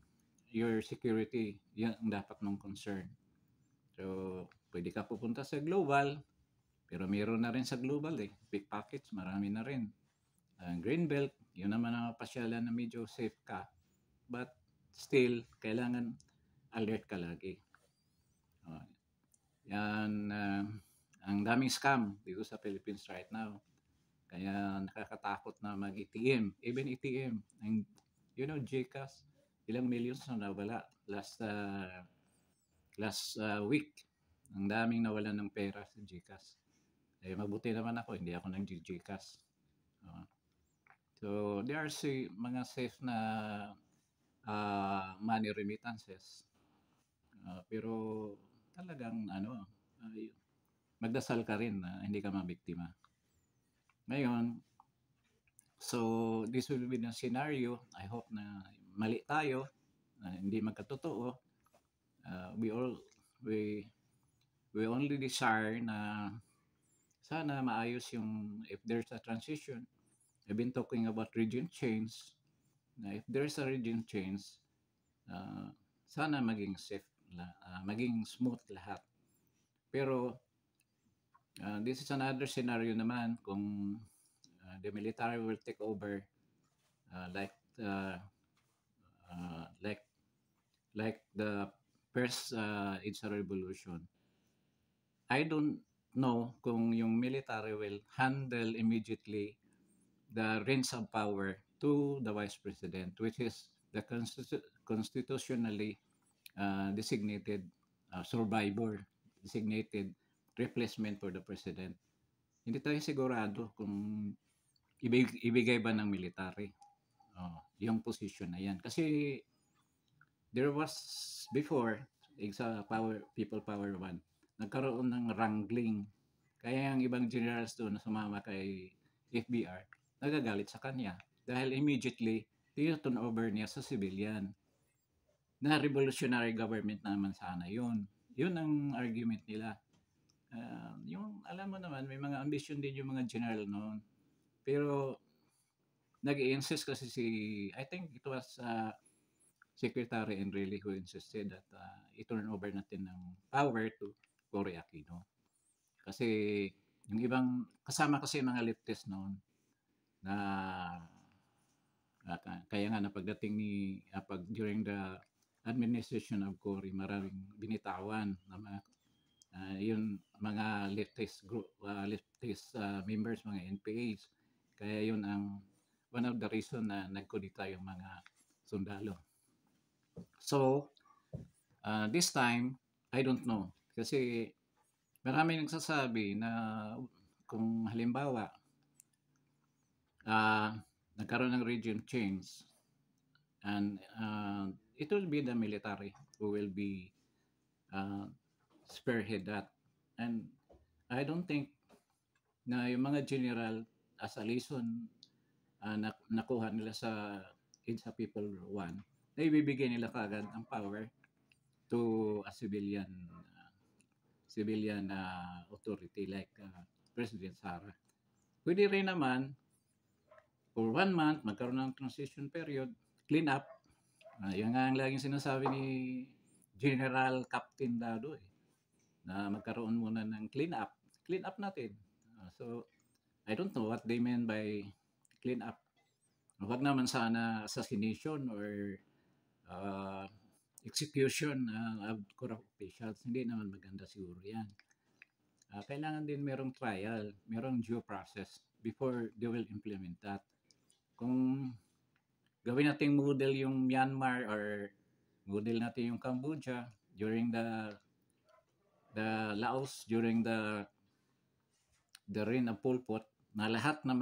your security, yan ang dapat mong concern. So, pwede ka pupunta sa global, pero mayroon na rin sa global pickpockets, marami na rin. Greenbelt, yun naman ang pasyalan na medyo safe ka. But still, kailangan alert ka lagi. Yan, ang daming scam dito sa Philippines right now. Kaya nakakatakot na mag-ATM. Even ATM, GCash, ilang millions na nawala last week. Ang daming nawalan ng pera sa GCash. Mabuti naman ako, hindi ako nag-GCash. So, there are mga safe na money remittances. Pero talagang magdasal ka rin na hindi ka mabiktima. Ngayon, so this will be the scenario. I hope na mali tayo, hindi magkatotoo. We only desire na sana maayos yung, if there's a transition. I've been talking about regime change. Na if there's a regime change, sana maging safe, maging smooth lahat. Pero this is another scenario naman kung the military will take over, like the first EDSA revolution. I don't know kung yung military will handle immediately the reins of power to the vice president, which is the constitutionally designated survivor, designated replacement for the president. Hindi tayo sigurado kung ibigay ba ng military yung position na yan. Kasi there was before, sa People Power 1, nagkaroon ng wrangling. Kaya yung ibang generals doon na sumama kay FBR, nagagalit sa kanya. Dahil immediately, turn over niya sa civilian. Na revolutionary government naman sana yun. Yun ang argument nila. Yung alam mo naman, may mga ambition din yung mga general noon. Pero nag-i-insist kasi I think it was Secretary Enrile who insisted that i-turn over natin ng power to Cory Aquino. Kasi yung ibang, kasama kasi mga leftist noon na kaya nga na pagdating during the administration of Cory, maraming binitawan na yung mga leftist group, leftist members, mga NPAs. Kaya yun ang one of the reason na nagkudita yung mga sundalo. So, this time, I don't know. Kasi marami nagsasabi na kung halimbawa, nagkaroon ng regime change, and it will be the military who will be spearhead that. And I don't think na yung mga general, as a lesson nakuha nila sa EDSA People 1, na ibibigay nila kagad ang power to a civilian authority like President Sara. Pwede rin naman for 1 month magkaroon ng transition period, clean up. Yan nga ang laging sinasabi ni General Captain Dado na magkaroon muna ng clean up natin. So I don't know what they meant by clean up. Huwag naman sana assassination or execution of corrupt officials. Hindi naman maganda siguro yan. Kailangan din merong trial, merong due process before they will implement that. Kung gawin natin model yung Myanmar or model natin yung Cambodia during the Laos, during the reign of Pol Pot, na lahat na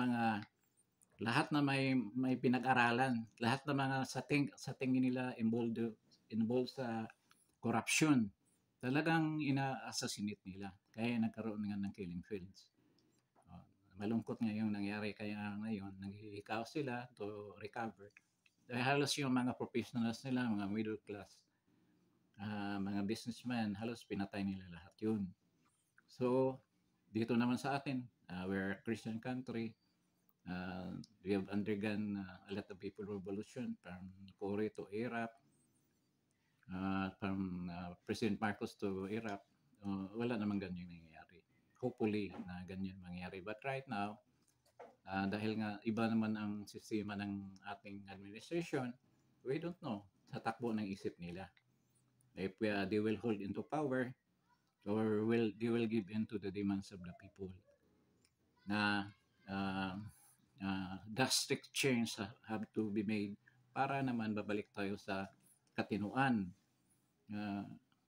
may pinag-aralan, lahat na mga sa tingin nila involved sa corruption. talagang ina-assassinate nila. Kaya nagkaroon nga ng killing fields. Oh, malungkot nga yung nangyari. Kaya ngayon, naghihikaw sila to recover. Dahil halos yung mga professionals nila, mga middle class, mga businessmen, halos pinatay nila lahat yun. So, dito naman sa atin, we're a Christian country. We have undergone a lot of people revolution from Korea to Iraq, from President Marcos to Iraq. Wala namang ganyan nangyayari. Hopefully na ganyan mangyayari. But right now, dahil nga iba naman ang sistema ng ating administration, we don't know sa takbo ng isip nila. If they will hold into power or they will give in to the demands of the people na drastic change have to be made para naman babalik tayo sa katinuan.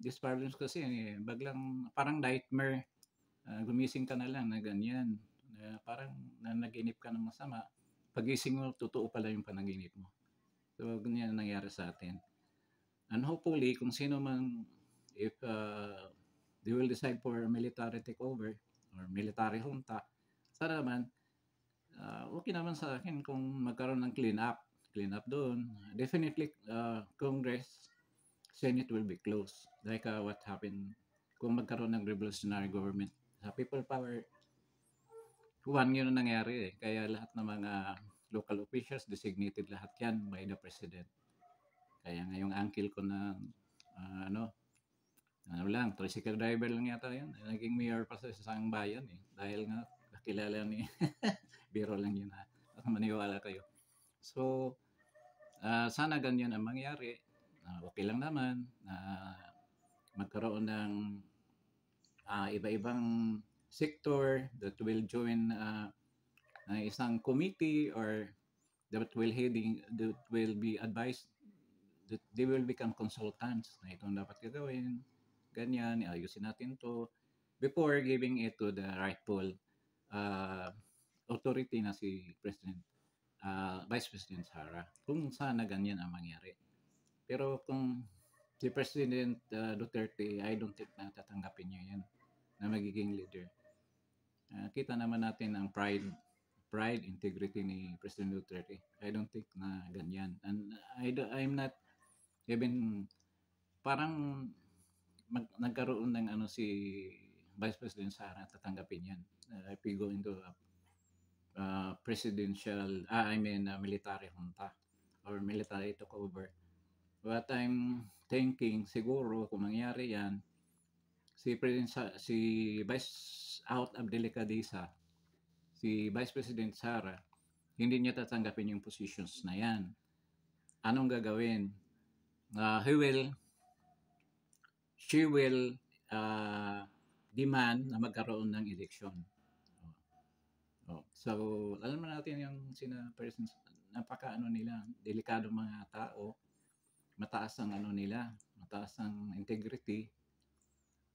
These problems kasi baglang parang nightmare. Gumising ka na lang na ganyan. Parang naginip ka ng masama. Pagising mo, totoo pala yung panaginip mo. So, ganyan ang nangyari sa atin. And hopefully, kung sino man, if they will decide for military takeover or military junta, sana naman, okay naman sa akin kung magkaroon ng clean up doon. Definitely, Congress, Senate will be closed. Like what happened kung magkaroon ng revolutionary government. Sa people power, yun ang nangyari eh. Kaya lahat ng mga local officials, designated lahat yan by the president. Kaya ngayong uncle ko na, tricycle driver lang yata yun. Naging mayor pa sa isang bayan eh. Dahil nga, kakilala ni, biro lang yun ha. Maniwala kayo. So, sana ganyan ang mangyari. Okay lang naman na magkaroon ng iba-ibang sector that will join isang committee or that will be advised that they will become consultants na itong dapat gagawin, ganyan, ayusin natin to before giving it to the rightful authority na si President, Vice President Sara, kung sana ganyan ang mangyari. Pero kung si President Duterte, I don't think na tatanggapin niya yan na magiging leader. Kita naman natin ang pride, integrity ni President Duterte. I don't think na ganyan. And I'm not even parang nagkaroon ng si Vice President Sara, tatanggapin yan. If we go into military junta or military takeover. What I'm thinking, siguro kung mangyari yan, si Vice out of delicadeza, si Vice President Sara, hindi niya tatanggapin yung positions na yan. Anong gagawin? She will demand na magkaroon ng election. So, alam mo natin yung President, nila, delikado mga tao, mataas ang nila, mataas ang integrity,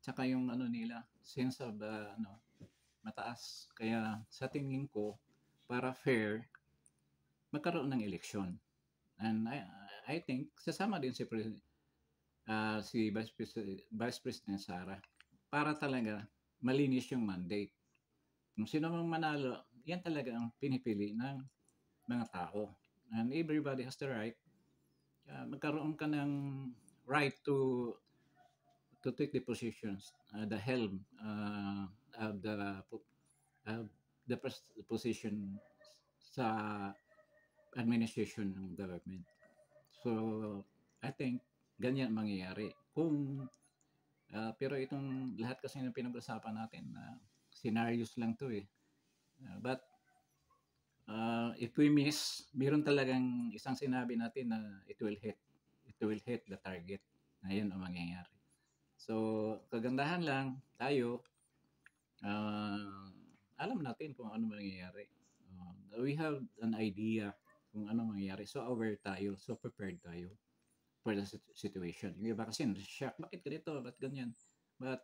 tsaka yung nila, sense of mataas. Kaya sa tingin ko, para fair, magkaroon ng election. And I think sasama din si Vice President Sara para talaga malinis yung mandate. Kung sino mang manalo, yan talaga ang pinipili ng mga tao. And everybody has the right. Magkaroon ka ng right to take the positions, the helm of the position sa administration ng government. So, I think ganyan mangyayari. Pero itong lahat kasi ng pinag-usapan natin, scenarios lang to eh. But if we miss, meron talagang isang sinabi natin na it will hit the target. Ayun ang mangyayari. So, kagandahan lang tayo, alam natin kung ano mangyayari. We have an idea kung ano mangyayari. So, aware tayo. So, prepared tayo for the situation. Yung iba kasi, shock, bakit ganito? Ba't ganyan? But,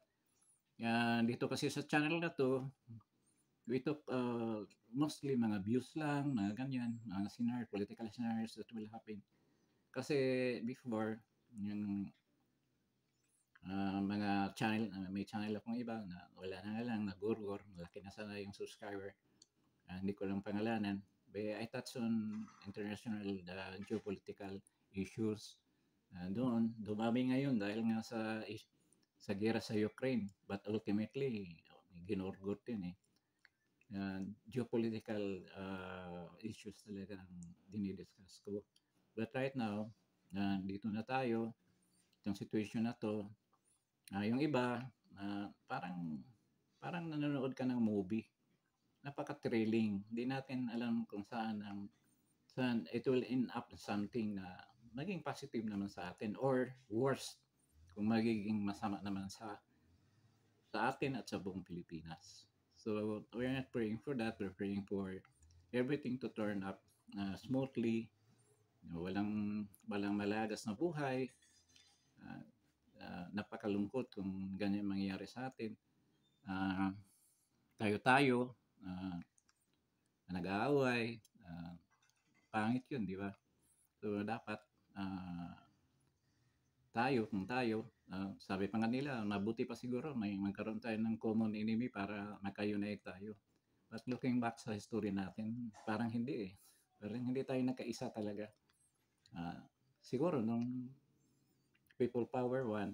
dito kasi sa channel na to, we talk mostly mga views lang, mga ganyan, mga political scenarios that will happen. Kasi before, yung mga channel, may channel akong iba na wala na nga lang, nagurgor, malaki na sana yung subscriber. Hindi ko lang pangalanan. But I touch on international geopolitical issues. Doon, dumami ngayon dahil nga sa gera sa Ukraine. But ultimately, ginurgot din eh. Geopolitical issues talaga ang dinidiscuss ko. But right now, dito na tayo, itong situation na to, yung iba, parang nanonood ka ng movie. Napaka-thrilling. Hindi natin alam kung saan it will end up something na maging positive naman sa atin or worse kung magiging masama naman sa atin at sa buong Pilipinas. So we're not praying for that. We're praying for everything to turn up smoothly. Walang malagas na buhay. Napakalungkot kung ganyan mangyayari sa atin. Tayo-tayo, nag-aaway, pangit yun, di ba? So dapat kung tayo, sabi pa nga nila, mabuti pa siguro may magkaroon tayo ng common enemy para magka-unite tayo. But looking back sa history natin, parang hindi eh. Parang hindi tayo nagkaisa talaga. Siguro nung people power one,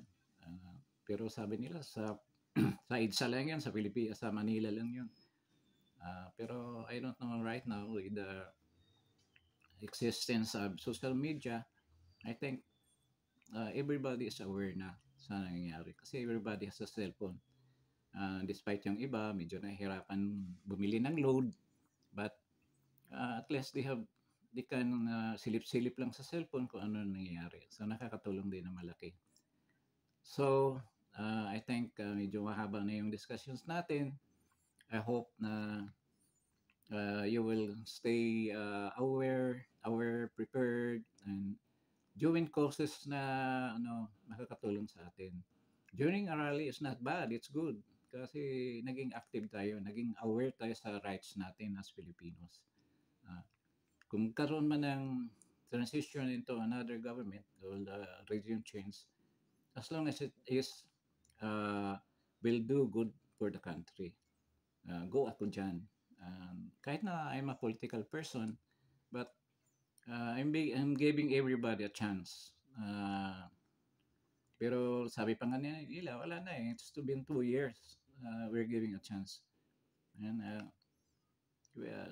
pero sabi nila sa EDSA lang yan, sa Pilipinas, sa Manila lang yun. Pero I don't know right now with the existence of social media, I think everybody is aware na sa nangyayari kasi everybody has a cellphone. Despite yung iba, medyo nahihirapan bumili ng load, but at least they can silip-silip lang sa cellphone kung ano nangyayari. So nakakatulong din na malaki. So I think medyo mahaba na yung discussions natin. I hope na you will stay aware, prepared, and join causes na makakatulong sa atin. Joining a rally is not bad, it's good. Kasi naging active tayo, naging aware tayo sa rights natin as Filipinos. Kung karoon man ng transition into another government or the regime change, as long as it is will do good for the country, go ako dyan. Kahit na I'm a political person, but I'm giving everybody a chance. Pero sabi pa nga nila, wala na eh. It's been 2 years. We're giving a chance. And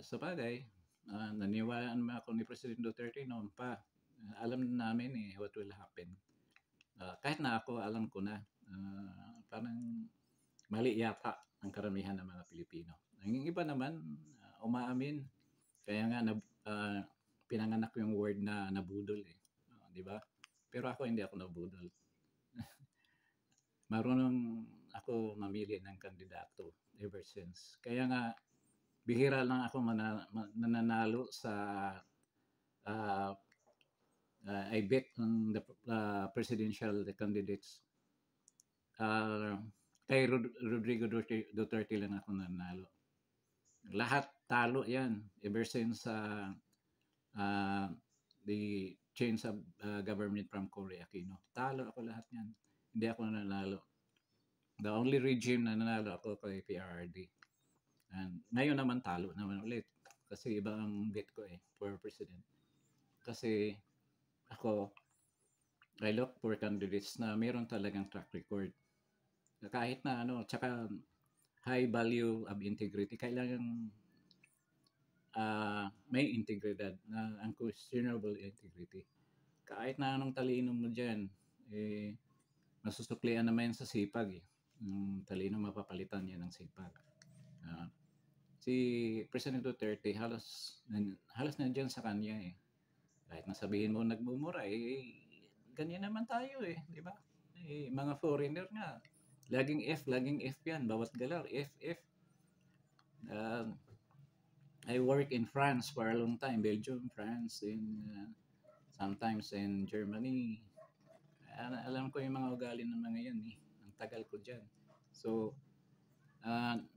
sa bagay, naniwala naman ako ni President Duterte noon pa. Alam namin eh what will happen. Kahit na ako, alam ko na. Parang mali yata ang karamihan ng mga Pilipino. Ang iba naman, umaamin. Kaya nga, pinanganak yung word na nabudol eh. Di ba? Pero ako hindi ako nabudol. Marunong ako mamili ng kandidato ever since. Kaya nga, bihira lang ako nananalo sa I bet on the presidential candidates. Kay Rodrigo Duterte lang ako nanalo. Lahat talo yan ever since the change of government from Cory Aquino. Talo ako lahat yan. Hindi ako nanalo. The only regime na nanalo ako kay PRRD. And ngayon naman talo naman ulit. Kasi iba ang bet ko eh for president. Kasi ako, I look for candidates na mayroon talagang track record. Kahit na tsaka high value of integrity. Kailangan may integridad na unquestionable integrity. Kahit na anong talino mo dyan, masusuklian naman yan sa sipag eh. Yung talino mapapalitan yan ng sipag. Si President Duterte halos nandiyan sa kanya eh. Kahit nasabihin mo nagmumura ganyan naman tayo eh, di ba? Mga foreigner nga, laging F yan, bawat galaw, F. I work in France for a long time, Belgium, France, and sometimes in Germany. Alam ko yung mga ugali ng mga yan eh. Ang tagal ko dyan. So,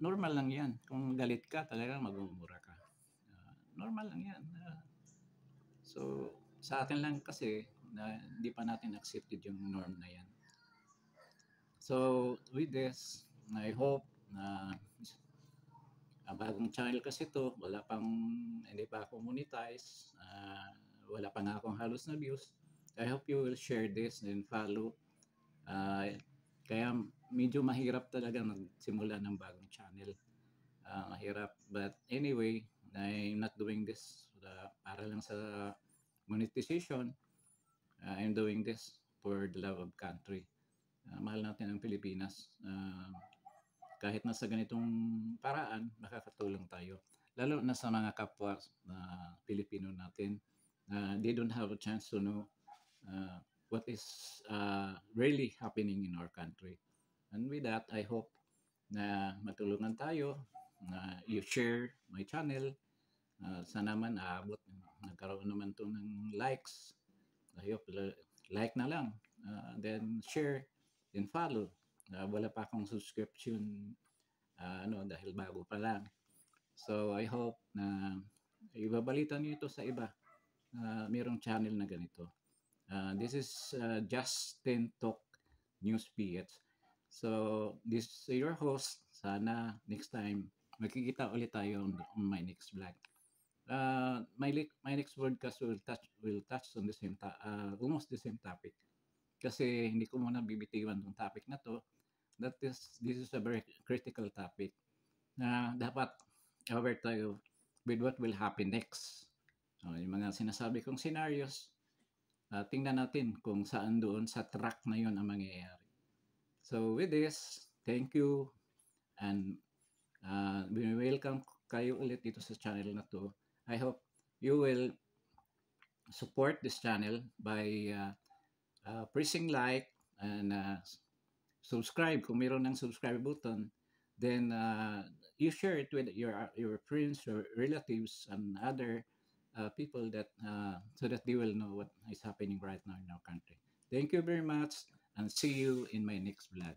normal lang yan. Kung galit ka, talagang magmumura ka. Normal lang yan. So, sa atin lang kasi, hindi pa natin accepted yung norm na yan. So with this, I hope na bagong channel kasi to, wala pang, hindi pa ako monetize, wala pa nga akong halos na views. I hope you will share this and follow. Uh, Kaya medyo mahirap talaga magsimula ng bagong channel. Mahirap. But anyway, I'm not doing this para lang sa monetization. I'm doing this for the love of country. Mahal natin ang Pilipinas. Kahit nasa ganitong paraan, makakatulong tayo. Lalo na sa mga kapwa na Pilipino natin, they don't have a chance to know what is really happening in our country. And with that, I hope na matulungan tayo, na you share my channel. Sana naman aabot, nagkaroon naman to ng likes. I hope like na lang. Then share, then follow. Wala pa akong subscription dahil bago pa lang. So I hope na ibabalita niyo ito sa iba. Mayroong channel na ganito. This is Justin Talk News PH. So this is your host. Sana next time magkikita ulit tayo on my next vlog. My next broadcast will touch on the same almost the same topic. Kasi hindi ko muna bibitiwan tong topic na to. This is a very critical topic na dapat aware tayo with what will happen next. Yung mga sinasabi kong scenarios, tingnan natin kung saan doon sa track na yun ang mangyayari. So with this, thank you and welcome kayo ulit dito sa channel na to. I hope you will support this channel by pressing like and subscribe kung mayroon ng subscribe button. Then you share it with your friends, your relatives, and other people that so that they will know what is happening right now in our country. Thank you very much, and see you in my next vlog.